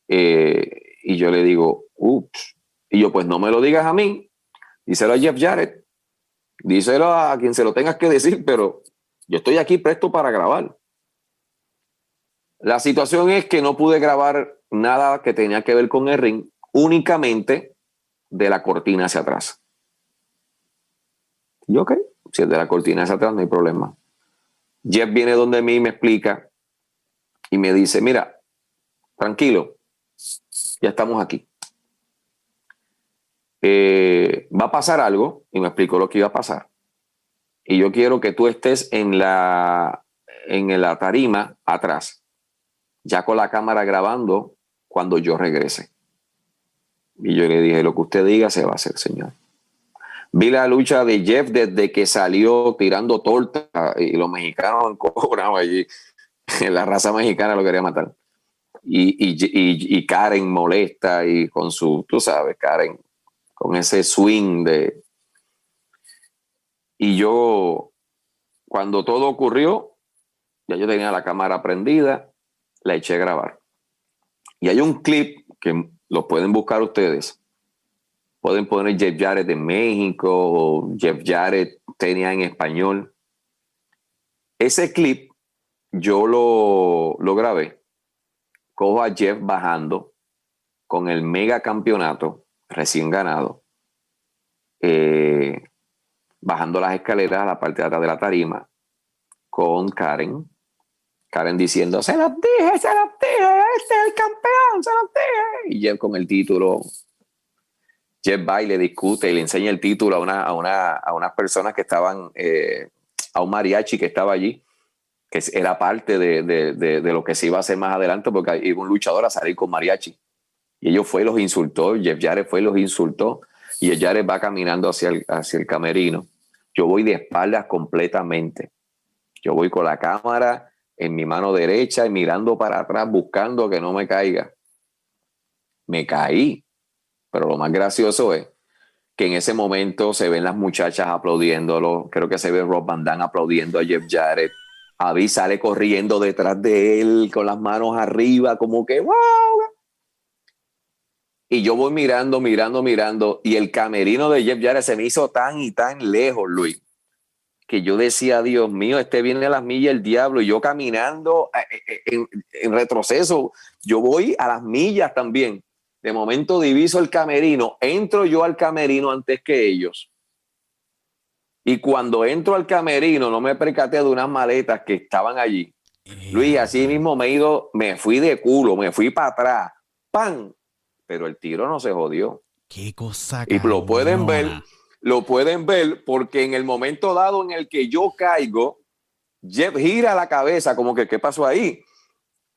y yo le digo, ups. Y yo, pues no me lo digas a mí, díselo a Jeff Jarrett, díselo a quien se lo tengas que decir, pero yo estoy aquí presto para grabar. La situación es que no pude grabar nada que tenía que ver con el ring, únicamente de la cortina hacia atrás. Y ok, si es de la cortina hacia atrás no hay problema. Jeff viene donde mí y me explica y me dice, mira, tranquilo, ya estamos aquí. Va a pasar algo, y me explicó lo que iba a pasar. Y yo quiero que tú estés en la tarima atrás, ya con la cámara grabando cuando yo regrese. Y yo le dije, lo que usted diga se va a hacer, señor. Vi la lucha de Jeff desde que salió tirando torta y los mexicanos encojonados allí. La raza mexicana lo quería matar. Y Karen molesta y con su, tú sabes, Karen, con ese swing de... Y yo, cuando todo ocurrió, ya yo tenía la cámara prendida, la eché a grabar. Y hay un clip que lo pueden buscar ustedes. Pueden poner Jeff Jarrett en México o Jeff Jarrett tenía en español. Ese clip yo lo grabé. Cojo a Jeff bajando con el mega campeonato recién ganado. Bajando las escaleras a la parte de atrás de la tarima con Karen. Karen diciendo, se los dije, este es el campeón, se los dije. Y Jeff con el título. Jeff va y le discute y le enseña el título a unas personas que estaban, a un mariachi que estaba allí, que era parte de lo que se iba a hacer más adelante, porque iba un luchador a salir con mariachi. Y ellos fue y los insultó, Jeff Jarrett fue y los insultó, y Jeff Jarrett va caminando hacia el camerino. Yo voy de espaldas completamente. Yo voy con la cámara en mi mano derecha y mirando para atrás, buscando que no me caiga. Me caí. Pero lo más gracioso es que en ese momento se ven las muchachas aplaudiéndolo. Creo que se ve Rob Van Dam aplaudiendo a Jeff Jarrett. Abby sale corriendo detrás de él con las manos arriba, como que ¡wow! Y yo voy mirando. Y el camerino de Jeff Jarrett se me hizo tan y tan lejos, Luis, que yo decía, Dios mío, viene a las millas el diablo. Y yo caminando en retroceso. Yo voy a las millas también. De momento diviso el camerino, entro yo al camerino antes que ellos. Y cuando entro al camerino no me percaté de unas maletas que estaban allí. Luis, así mismo me fui de culo, me fui para atrás. ¡Pam! Pero el tiro no se jodió. Qué cosa. Y lo pueden ver porque en el momento dado en el que yo caigo, Jeff gira la cabeza como que ¿qué pasó ahí?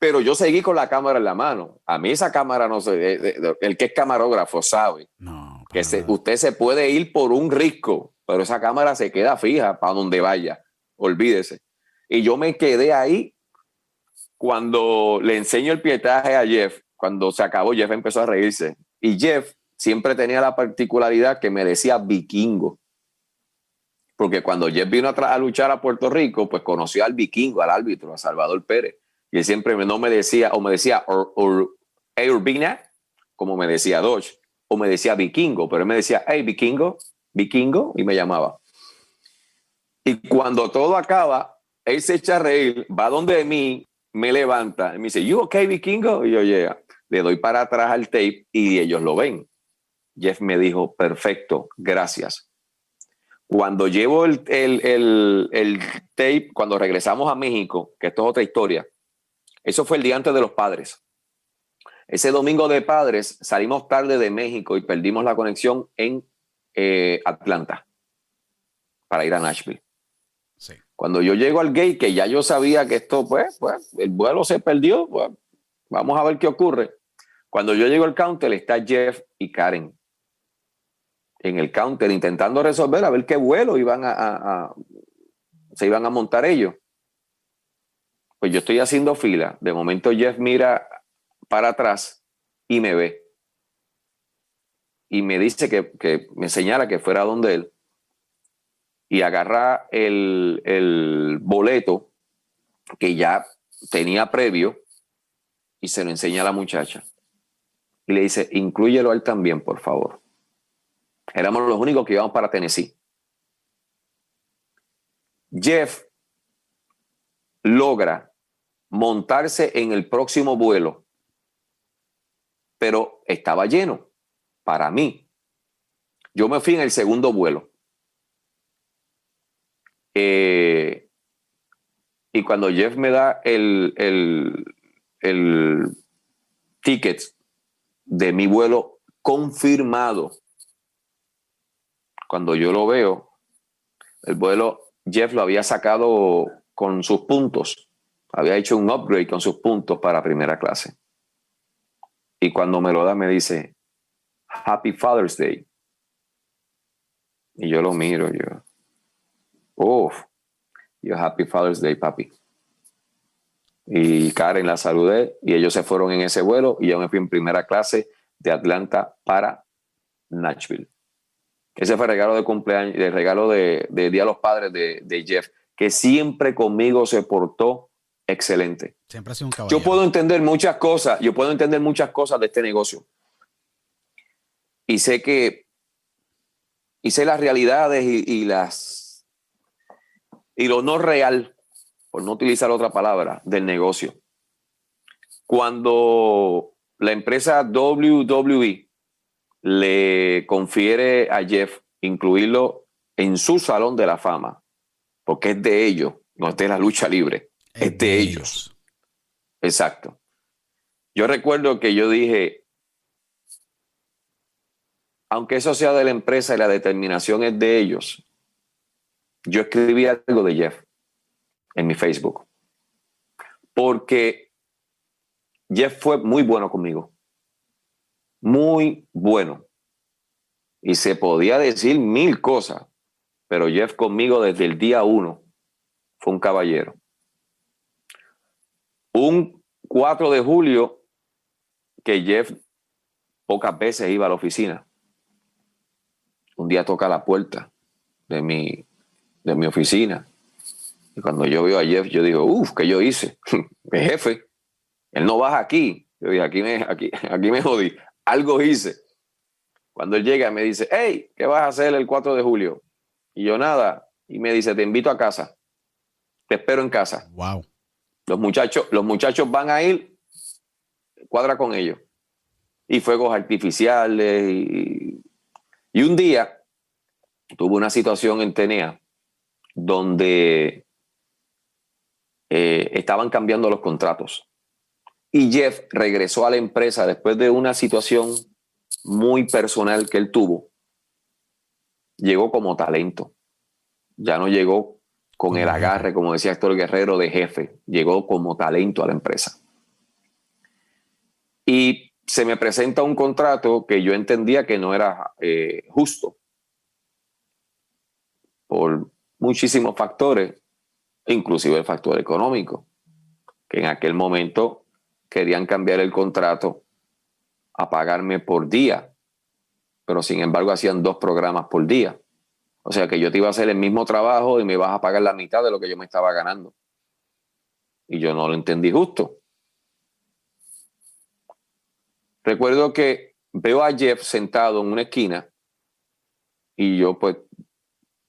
Pero yo seguí con la cámara en la mano. A mí esa cámara no sé, el que es camarógrafo sabe que usted se puede ir por un risco, pero esa cámara se queda fija para donde vaya. Olvídese. Y yo me quedé ahí cuando le enseño el pietaje a Jeff. Cuando se acabó, Jeff empezó a reírse. Y Jeff siempre tenía la particularidad que me decía vikingo. Porque cuando Jeff vino a luchar a Puerto Rico, pues conoció al vikingo, al árbitro, a Salvador Pérez. Y él siempre no me decía, o me decía Urbina, como me decía Dodge, o me decía vikingo, pero él me decía, hey, vikingo, y me llamaba. Y cuando todo acaba, él se echa a reír, va donde mí, me levanta, y me dice, you okay, vikingo? Y yo, yeah. Le doy para atrás al tape y ellos lo ven. Jeff me dijo, perfecto, gracias. Cuando llevo el tape, cuando regresamos a México, que esto es otra historia, eso fue el día antes de los Padres. Ese domingo de Padres salimos tarde de México y perdimos la conexión en Atlanta para ir a Nashville. Sí. Cuando yo llego al gate, que ya yo sabía que esto, pues el vuelo se perdió, pues, vamos a ver qué ocurre. Cuando yo llego al counter, está Jeff y Karen en el counter intentando resolver a ver qué vuelo se iban a montar ellos. Pues yo estoy haciendo fila. De momento Jeff mira para atrás y me ve. Y me dice que me señala que fuera donde él. Y agarra el boleto que ya tenía previo y se lo enseña a la muchacha. Y le dice, inclúyelo a él también, por favor. Éramos los únicos que íbamos para Tennessee. Jeff logra montarse en el próximo vuelo, pero estaba lleno para mí. Yo me fui en el segundo vuelo. Y cuando Jeff me da el ticket de mi vuelo confirmado, cuando yo lo veo, el vuelo Jeff lo había sacado con sus puntos, había hecho un upgrade con sus puntos para primera clase. Y cuando me lo da me dice, Happy Father's Day. Y yo lo miro, Happy Father's Day, papi. Y Karen la saludé y ellos se fueron en ese vuelo y yo me fui en primera clase de Atlanta para Nashville. Ese fue el regalo de cumpleaños, el regalo de Día de los Padres de Jeff, que siempre conmigo se portó excelente. Siempre ha sido un caballero. Yo puedo entender muchas cosas de este negocio. Y sé las realidades y lo no real, por no utilizar otra palabra, del negocio. Cuando la empresa WWE le confiere a Jeff incluirlo en su salón de la fama, porque es de ellos, no es de la lucha libre, es de ellos. Exacto. Yo recuerdo que yo dije, aunque eso sea de la empresa y la determinación es de ellos, yo escribí algo de Jeff en mi Facebook, porque Jeff fue muy bueno conmigo. Muy bueno. Y se podía decir mil cosas, pero Jeff conmigo desde el día 1 fue un caballero. Un 4 de julio que Jeff pocas veces iba a la oficina. Un día toca la puerta de mi oficina. Y cuando yo veo a Jeff, yo digo, ¿qué yo hice? El jefe, él no baja aquí. Yo dije, aquí me jodí. Algo hice. Cuando él llega me dice, hey, ¿qué vas a hacer el 4 de julio? Y yo nada. Y me dice, te invito a casa. Te espero en casa. Wow. Los muchachos van a ir, cuadra con ellos. Y fuegos artificiales. Y un día tuve una situación en Tenea donde estaban cambiando los contratos. Y Jeff regresó a la empresa después de una situación muy personal que él tuvo. Llegó como talento. Ya no llegó con el agarre, como decía Héctor Guerrero, de jefe. Llegó como talento a la empresa. Y se me presenta un contrato que yo entendía que no era justo. Por muchísimos factores, inclusive el factor económico, que en aquel momento querían cambiar el contrato a pagarme por día, pero sin embargo hacían 2 programas por día. O sea que yo te iba a hacer el mismo trabajo y me ibas a pagar la mitad de lo que yo me estaba ganando. Y yo no lo entendí justo. Recuerdo que veo a Jeff sentado en una esquina y yo pues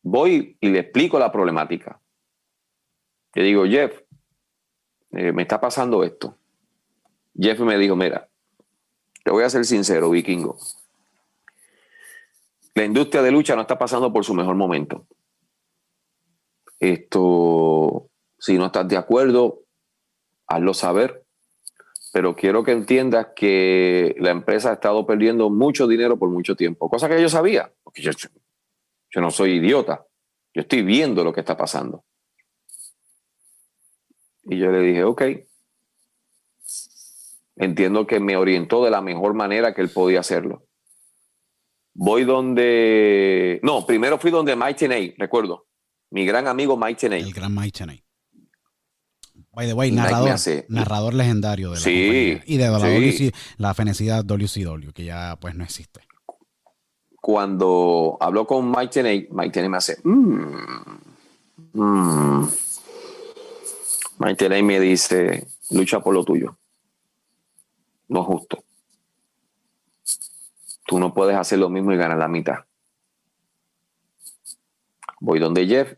voy y le explico la problemática. Le digo, Jeff, me está pasando esto. Jeff me dijo, mira, te voy a ser sincero, vikingo. La industria de lucha no está pasando por su mejor momento. Si no estás de acuerdo, hazlo saber. Pero quiero que entiendas que la empresa ha estado perdiendo mucho dinero por mucho tiempo. Cosa que yo sabía, porque yo no soy idiota. Yo estoy viendo lo que está pasando. Y yo le dije, ok. entiendo que me orientó de la mejor manera que él podía hacerlo. Primero fui donde Mike Tenay, recuerdo. Mi gran amigo Mike Tenay. El gran Mike Tenay. By the way, narrador legendario de la compañía. Y de la fenecida WCW, que ya pues no existe. Cuando habló con Mike Tenay me hace Mike Tenay me dice, lucha por lo tuyo. No es justo. Tú no puedes hacer lo mismo y ganar la mitad. Voy donde Jeff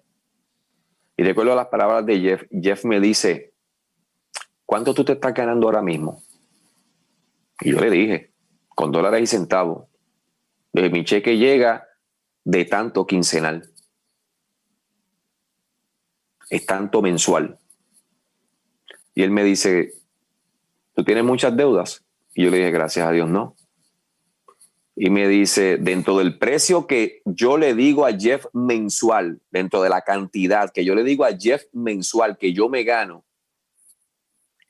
y recuerdo las palabras de Jeff. Jeff me dice, ¿cuánto tú te estás ganando ahora mismo? Y yo le dije, con dólares y centavos. Mi cheque llega de tanto quincenal. Es tanto mensual. Y él me dice, ¿tú tienes muchas deudas? Y yo le dije, gracias a Dios, no. Y me dice, dentro del precio que yo le digo a Jeff mensual, dentro de la cantidad que yo le digo a Jeff mensual que yo me gano,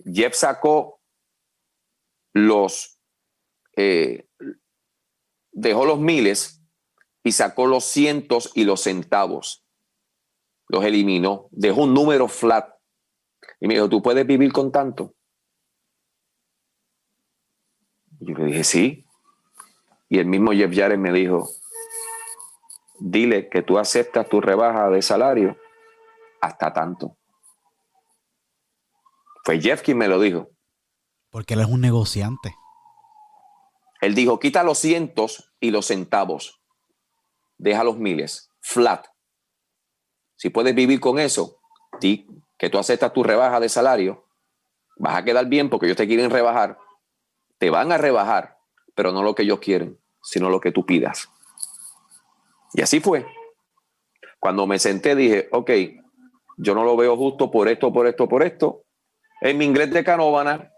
Jeff sacó dejó los miles y sacó los cientos y los centavos. Los eliminó, dejó un número flat. Y me dijo, ¿tú puedes vivir con tanto? Y yo le dije, sí. Y el mismo Jeff Jarrett me dijo, dile que tú aceptas tu rebaja de salario hasta tanto. Fue Jeff quien me lo dijo. Porque él es un negociante. Él dijo, quita los cientos y los centavos. Deja los miles. Flat. Si puedes vivir con eso, di que tú aceptas tu rebaja de salario, vas a quedar bien porque ellos te quieren rebajar. Te van a rebajar, pero no lo que ellos quieren, sino lo que tú pidas. Y así fue. Cuando me senté dije, ok, yo no lo veo justo por esto, por esto, por esto. En mi inglés de Canóvana,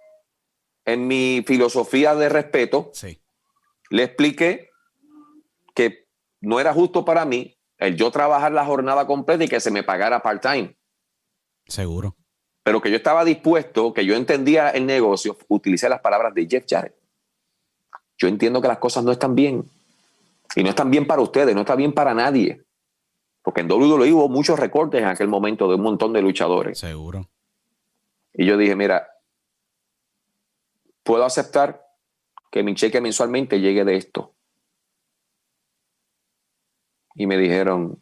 en mi filosofía de respeto, sí, le expliqué que no era justo para mí el yo trabajar la jornada completa y que se me pagara part-time. Seguro. Pero que yo estaba dispuesto, que yo entendía el negocio, utilicé las palabras de Jeff Jarrett. Yo entiendo que las cosas no están bien. Y no están bien para ustedes, no está bien para nadie. Porque en WWE hubo muchos recortes en aquel momento de un montón de luchadores. Seguro. Y yo dije, mira, puedo aceptar que mi cheque mensualmente llegue de esto. Y me dijeron,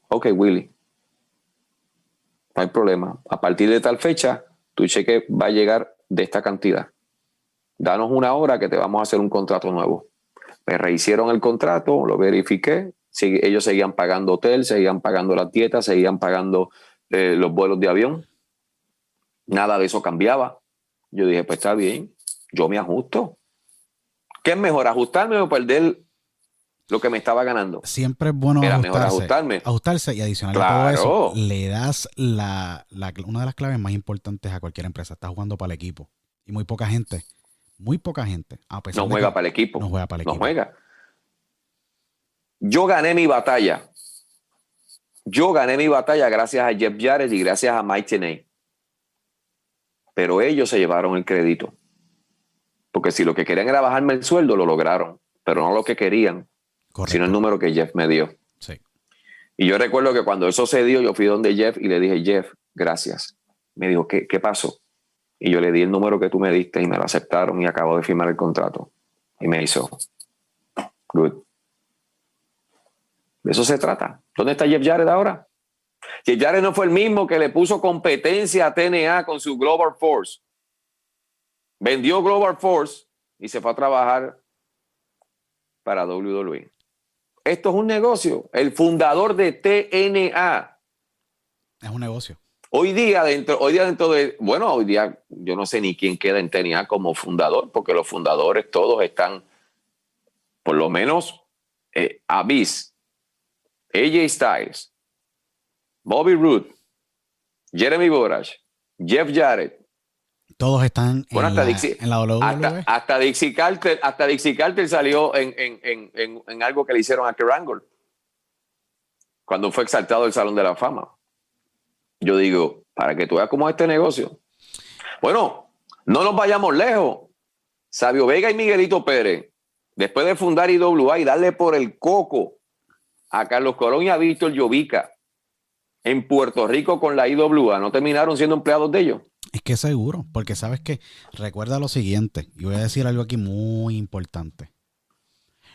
ok, Willie, no hay problema. A partir de tal fecha, tu cheque va a llegar de esta cantidad. Danos una hora que te vamos a hacer un contrato nuevo. Me rehicieron el contrato, lo verifiqué. Ellos seguían pagando hotel, seguían pagando las dietas, seguían pagando los vuelos de avión. Nada de eso cambiaba. Yo dije, pues está bien, yo me ajusto. ¿Qué es mejor, ajustarme o perder lo que me estaba ganando? Siempre es bueno ajustarse y adicional a todo eso, le das una de las claves más importantes a cualquier empresa. Estás jugando para el equipo. Y muy poca gente, a pesar no juega para el equipo. No juega para el equipo. No juega. Yo gané mi batalla. Gracias a Jeff Jarrett y gracias a Mike Tenay. Pero ellos se llevaron el crédito. Porque si lo que querían era bajarme el sueldo, lo lograron. Pero no lo que querían, correcto, sino el número que Jeff me dio. Sí. Y yo recuerdo que cuando eso se dio, yo fui donde Jeff y le dije, Jeff, gracias. Me dijo, ¿qué pasó? Y yo le di el número que tú me diste y me lo aceptaron y acabo de firmar el contrato. Y me hizo, good. De eso se trata. ¿Dónde está Jeff Jarrett ahora? Jeff Jarrett no fue el mismo que le puso competencia a TNA con su Global Force. Vendió Global Force y se fue a trabajar para WWE. Esto es un negocio. El fundador de TNA es un negocio. Hoy día yo no sé ni quién queda en TNA como fundador, porque los fundadores todos están, por lo menos, Abyss, AJ Styles, Bobby Roode, Jeremy Borash, Jeff Jarrett. Todos están en la WWE. Hasta Dixie Carter salió en algo que le hicieron a Kurt Angle cuando fue exaltado del Salón de la Fama. Yo digo, para que tú veas cómo es este negocio. Bueno, no nos vayamos lejos. Sabio Vega y Miguelito Pérez, después de fundar IWA y darle por el coco a Carlos Colón y a Víctor Llovica en Puerto Rico con la IWA, ¿no terminaron siendo empleados de ellos? Es que seguro, porque sabes que recuerda lo siguiente, y voy a decir algo aquí muy importante.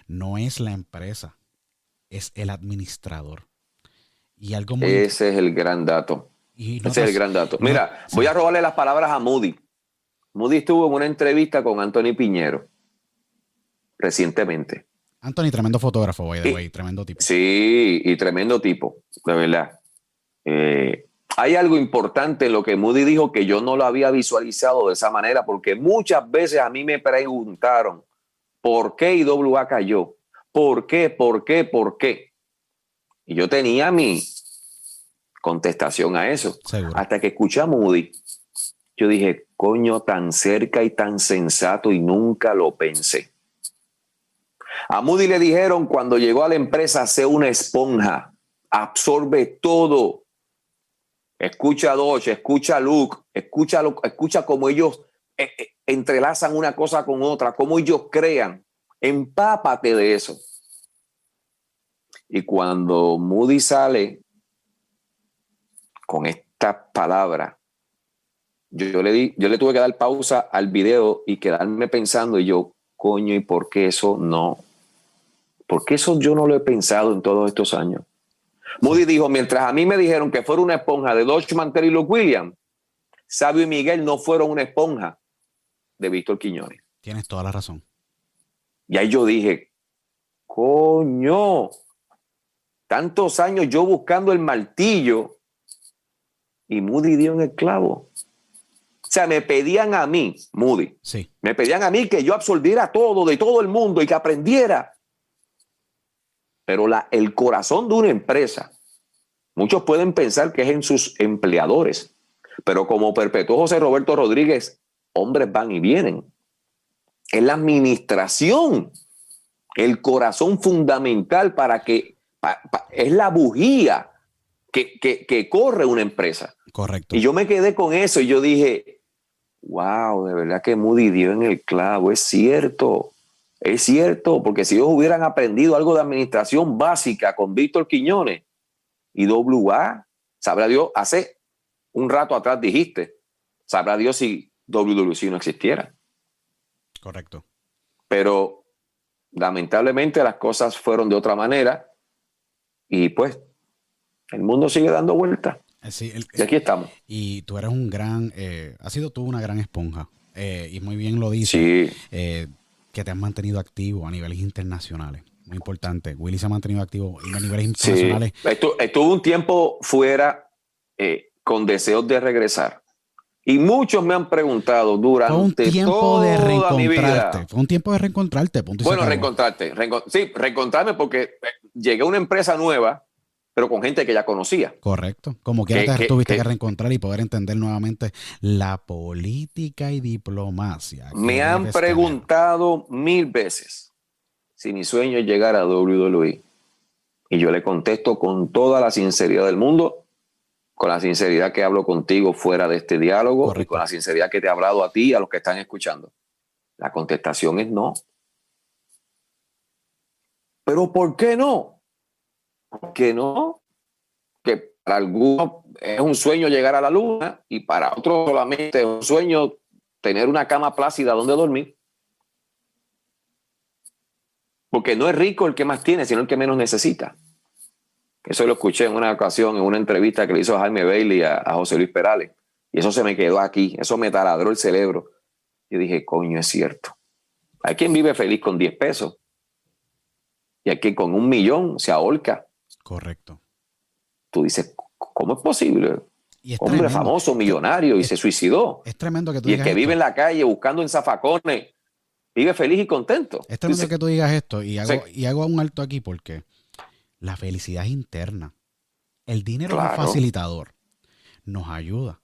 No es la empresa, es el administrador. Y algo muy... Ese es el gran dato. Ese es el gran dato. Mira, voy a robarle las palabras a Moody. Moody estuvo en una entrevista con Anthony Piñero recientemente. Anthony, tremendo fotógrafo, by the way, tremendo tipo. Sí, y tremendo tipo, de verdad. Hay algo importante en lo que Moody dijo que yo no lo había visualizado de esa manera, porque muchas veces a mí me preguntaron ¿por qué IWA cayó? ¿Por qué? ¿Por qué? ¿Por qué? Y yo tenía mi contestación a eso. Seguro. Hasta que escuché a Moody, yo dije, coño, tan cerca y tan sensato, y nunca lo pensé. A Moody le dijeron cuando llegó a la empresa, sé una esponja, absorbe todo. Escucha a Dodge, escucha a Luke, escucha cómo ellos entrelazan una cosa con otra, cómo ellos crean. Empápate de eso. Y cuando Moody sale con esta palabra, yo le tuve que dar pausa al video y quedarme pensando, y yo, coño, ¿y por qué eso no? ¿Por qué eso yo no lo he pensado en todos estos años? Moody dijo, mientras a mí me dijeron que fuera una esponja de Dodge Mantel y Luke Williams, Sabio y Miguel no fueron una esponja de Víctor Quiñones. Tienes toda la razón. Y ahí yo dije, coño, tantos años yo buscando el martillo y Moody dio en el clavo. O sea, me pedían a mí, Moody, sí, me pedían a mí que yo absorbiera todo de todo el mundo y que aprendiera. Pero el corazón de una empresa, muchos pueden pensar que es en sus empleadores, pero como perpetuó José Roberto Rodríguez, hombres van y vienen. Es la administración, el corazón fundamental para que, es la bujía que corre una empresa. Correcto. Y yo me quedé con eso y yo dije, wow, de verdad que Moody dio en el clavo, es cierto. Es cierto, porque si ellos hubieran aprendido algo de administración básica con Víctor Quiñones y WA, sabrá Dios, hace un rato atrás dijiste, sabrá Dios si WWC no existiera. Correcto. Pero lamentablemente las cosas fueron de otra manera y pues el mundo sigue dando vueltas. Sí, y aquí estamos. Y tú eres un gran, has sido tú una gran esponja. Y muy bien lo dices. Sí. Que te has mantenido activo a niveles internacionales. Muy importante. Willy se ha mantenido activo a niveles internacionales. Sí. Estuve un tiempo fuera con deseos de regresar. Y muchos me han preguntado durante toda mi vida. Fue un tiempo de reencontrarte. Bueno, reencontrarme porque llegué a una empresa nueva, pero con gente que ya conocía. Correcto. Como quiera te tuviste que reencontrar y poder entender nuevamente la política y diplomacia. Me han preguntado 1000 veces si mi sueño es llegar a WWE. Y yo le contesto con toda la sinceridad del mundo, con la sinceridad que hablo contigo fuera de este diálogo. Correcto. Y con la sinceridad que te he hablado a ti y a los que están escuchando. La contestación es no. ¿Pero por qué no? Que no, que para algunos es un sueño llegar a la luna y para otros solamente es un sueño tener una cama plácida donde dormir. Porque no es rico el que más tiene, sino el que menos necesita. Eso lo escuché en una ocasión en una entrevista que le hizo Jaime Bailey a José Luis Perales. Y eso se me quedó aquí, eso me taladró el cerebro. Yo dije, coño, es cierto. Hay quien vive feliz con 10 pesos y hay quien con 1 millón se ahorca. Correcto. Tú dices, ¿cómo es posible? Y es hombre tremendo, famoso, millonario, y se suicidó. Es tremendo que tú y digas el que esto. vive en la calle buscando en zafacones, vive feliz y contento. Es tremendo que tú digas esto y hago un alto aquí porque la felicidad es interna. El dinero es un facilitador. Nos ayuda.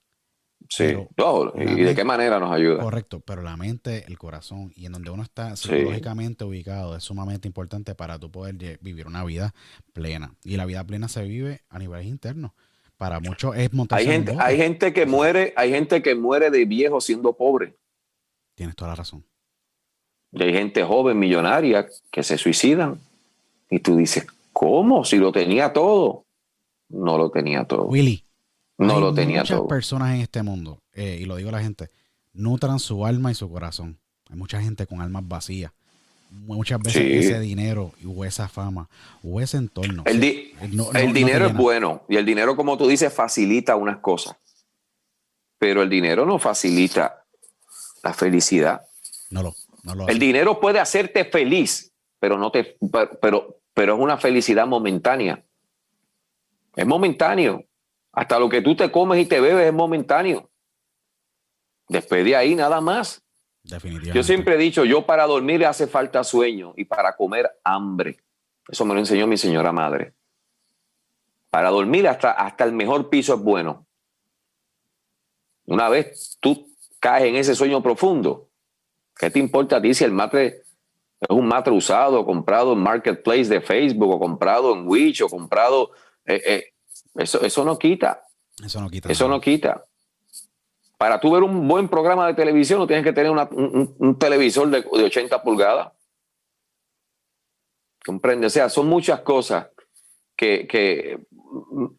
Sí, todo. ¿Y de qué manera nos ayuda? Correcto, pero la mente, el corazón y en donde uno está psicológicamente ubicado es sumamente importante para tú poder vivir una vida plena. Y la vida plena se vive a niveles internos. Para muchos es montarse en un bote. Hay gente que muere de viejo siendo pobre. Tienes toda la razón. Y hay gente joven, millonaria, que se suicidan. Y tú dices, ¿cómo? Si lo tenía todo. No lo tenía todo. Willy, No hay lo tenía muchas todo. personas en este mundo, y lo digo a la gente, nutran su alma y su corazón. Hay mucha gente con almas vacías. Muchas veces Sí. ese dinero o esa fama o ese entorno. El dinero es llena. bueno. Y el dinero, como tú dices, facilita unas cosas. Pero el dinero no facilita la felicidad. No lo El hace. dinero puede hacerte feliz, pero pero es una felicidad momentánea. Es momentáneo. Hasta lo que tú te comes y te bebes es momentáneo. Después de ahí nada más. Definitivamente. Yo siempre he dicho, yo para dormir hace falta sueño y para comer hambre. Eso me lo enseñó mi señora madre. Para dormir hasta el mejor piso es bueno. Una vez tú caes en ese sueño profundo, ¿qué te importa a ti si el matre es un matre usado, comprado en Marketplace de Facebook, o comprado en Wish, o comprado... eso no quita. Eso no quita. Eso no quita. Para tú ver un buen programa de televisión no tienes que tener un televisor de 80 pulgadas. ¿Comprende? O sea, son muchas cosas que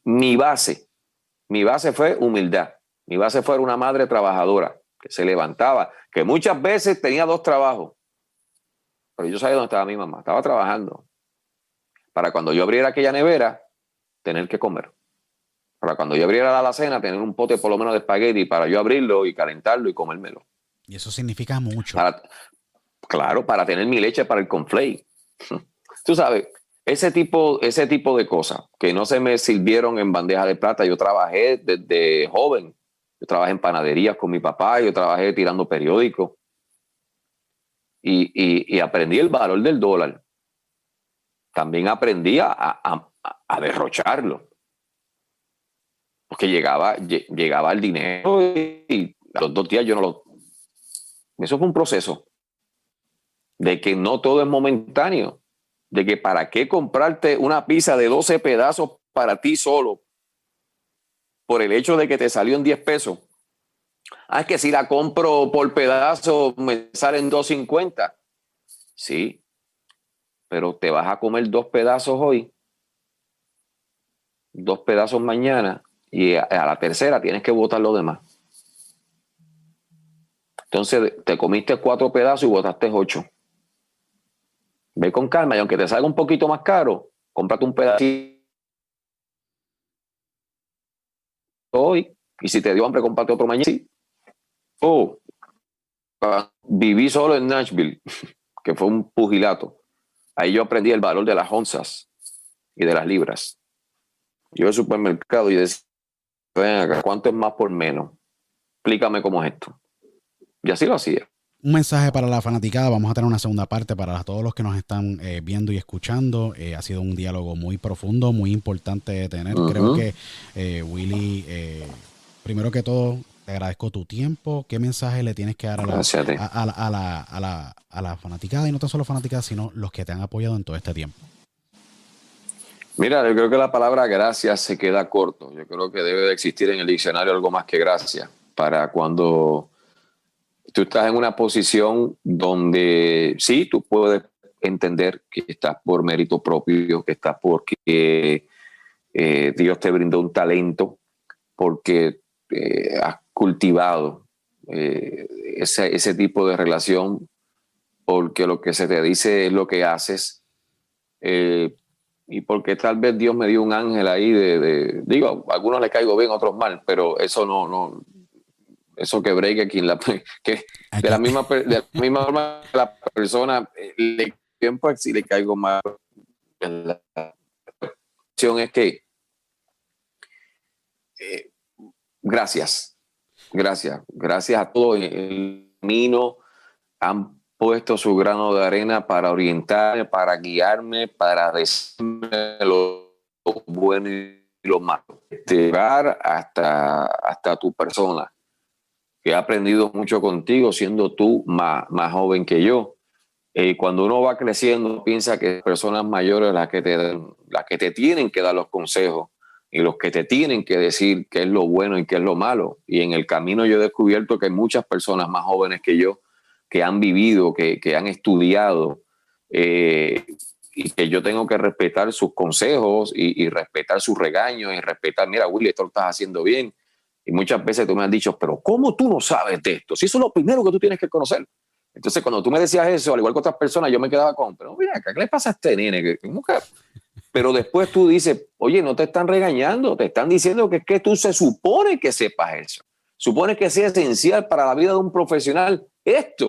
mi base fue humildad. Mi base fue una madre trabajadora que se levantaba, que muchas veces tenía 2 trabajos. Pero yo sabía dónde estaba mi mamá. Estaba trabajando. Para cuando yo abriera aquella nevera, tener que comer. Para cuando yo abriera la alacena, tener un pote por lo menos de espagueti para yo abrirlo y calentarlo y comérmelo. Y eso significa mucho. Claro, para tener mi leche para el conflay. Tú sabes, ese tipo de cosas que no se me sirvieron en bandeja de plata. Yo trabajé desde joven. Yo trabajé en panaderías con mi papá. Yo trabajé tirando periódicos. Y aprendí el valor del dólar. También aprendí a derrocharlo. Porque llegaba el dinero y a los 2 días yo no lo... Eso fue un proceso de que no todo es momentáneo, de que para qué comprarte una pizza de 12 pedazos para ti solo por el hecho de que te salió en 10 pesos. Es que si la compro por pedazo me salen 2.50. Sí, pero te vas a comer 2 pedazos hoy, 2 pedazos mañana, y a la tercera tienes que botar lo demás. Entonces te comiste 4 pedazos y botaste 8. Ve con calma y aunque te salga un poquito más caro, cómprate un pedacito hoy y si te dio hambre, cómprate otro mañana. Viví solo en Nashville, que fue un pugilato. Ahí yo aprendí el valor de las onzas y de las libras. Yo al supermercado y decía, ven acá, ¿cuánto es más por menos? Explícame cómo es esto. Y así lo hacía. Un mensaje para la fanaticada. Vamos a tener una segunda parte para todos los que nos están viendo y escuchando. Ha sido un diálogo muy profundo, muy importante de tener. Creo que Willy, primero que todo, te agradezco tu tiempo. ¿Qué mensaje le tienes que dar a la fanaticada? Y no tan solo fanaticada, sino los que te han apoyado en todo este tiempo. Mira, yo creo que la palabra gracias se queda corto. Yo creo que debe de existir en el diccionario algo más que gracias para cuando tú estás en una posición donde sí, tú puedes entender que estás por mérito propio, que estás porque Dios te brindó un talento, porque has cultivado ese tipo de relación, porque lo que se te dice es lo que haces, y porque tal vez Dios me dio un ángel ahí digo, a algunos les caigo bien, a otros mal, pero eso no eso que bregue quien que de la misma forma la persona le tiempo si le caigo mal. La cuestión es que gracias a todos en el camino han puesto su grano de arena para orientarme, para guiarme, para decirme lo bueno y lo malo, llegar hasta tu persona, que he aprendido mucho contigo siendo tú más joven que yo. Cuando uno va creciendo piensa que personas mayores las que te tienen que dar los consejos y los que te tienen que decir qué es lo bueno y qué es lo malo. Y en el camino yo he descubierto que hay muchas personas más jóvenes que yo que han vivido, que han estudiado, y que yo tengo que respetar sus consejos y respetar sus regaños y respetar, mira, Willy, esto lo estás haciendo bien. Y muchas veces tú me has dicho, pero ¿cómo tú no sabes de esto? Si eso es lo primero que tú tienes que conocer. Entonces, cuando tú me decías eso, al igual que otras personas, yo me quedaba con, pero mira, ¿qué le pasa a este nene? Pero después tú dices, oye, no te están regañando, te están diciendo que es que tú se supone que sepas eso. Supone que sea esencial para la vida de un profesional esto.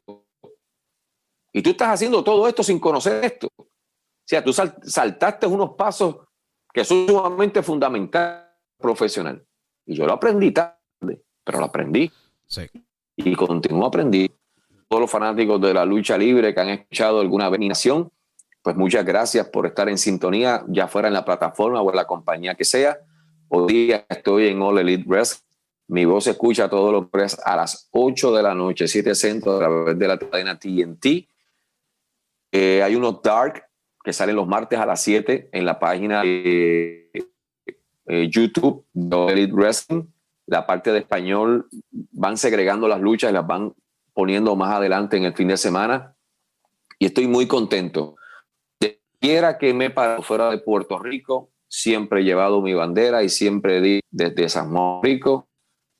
Y tú estás haciendo todo esto sin conocer esto. O sea, tú saltaste unos pasos que son sumamente fundamentales profesional. Y yo lo aprendí tarde, pero lo aprendí. Sí. Y continúo aprendiendo. Todos los fanáticos de la lucha libre que han escuchado alguna vez mi nación, pues muchas gracias por estar en sintonía, ya fuera en la plataforma o en la compañía que sea. Hoy día estoy en All Elite Wrestling. Mi voz se escucha todos los días a las 8 de la noche, 7 centro, a través de la cadena TNT. Hay unos dark que salen los martes a las 7 en la página de YouTube de All Elite Wrestling. La parte de español van segregando las luchas y las van poniendo más adelante en el fin de semana. Y estoy muy contento. Quiera que me pare fuera de Puerto Rico, siempre he llevado mi bandera y siempre di desde San Juan Rico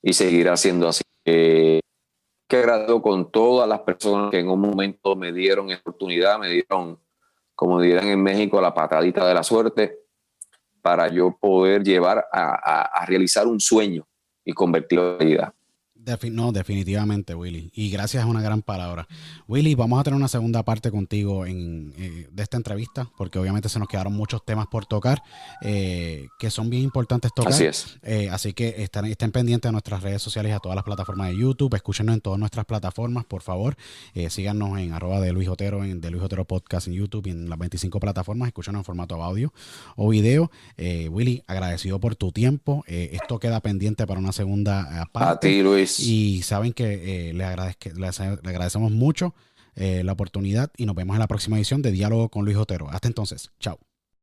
y seguirá siendo así. Que agradezco con todas las personas que en un momento me dieron oportunidad, me dieron, como dirán en México, la patadita de la suerte para yo poder llevar a realizar un sueño y convertirlo en realidad. No, definitivamente, Willy. Y gracias es una gran palabra. Willy, vamos a tener una segunda parte contigo de esta entrevista, porque obviamente se nos quedaron muchos temas por tocar, que son bien importantes tocar. Así es. Así que estén pendientes de nuestras redes sociales y a todas las plataformas de YouTube. Escúchenos en todas nuestras plataformas, por favor. Síganos en @ de Luis Otero, de Luis Otero Podcast en YouTube y en las 25 plataformas. Escúchenos en formato audio o video. Willy, agradecido por tu tiempo. Esto queda pendiente para una segunda parte. A ti, Luis. Y saben que le agradecemos mucho la oportunidad y nos vemos en la próxima edición de Diálogo con Luis Otero. Hasta entonces, chao.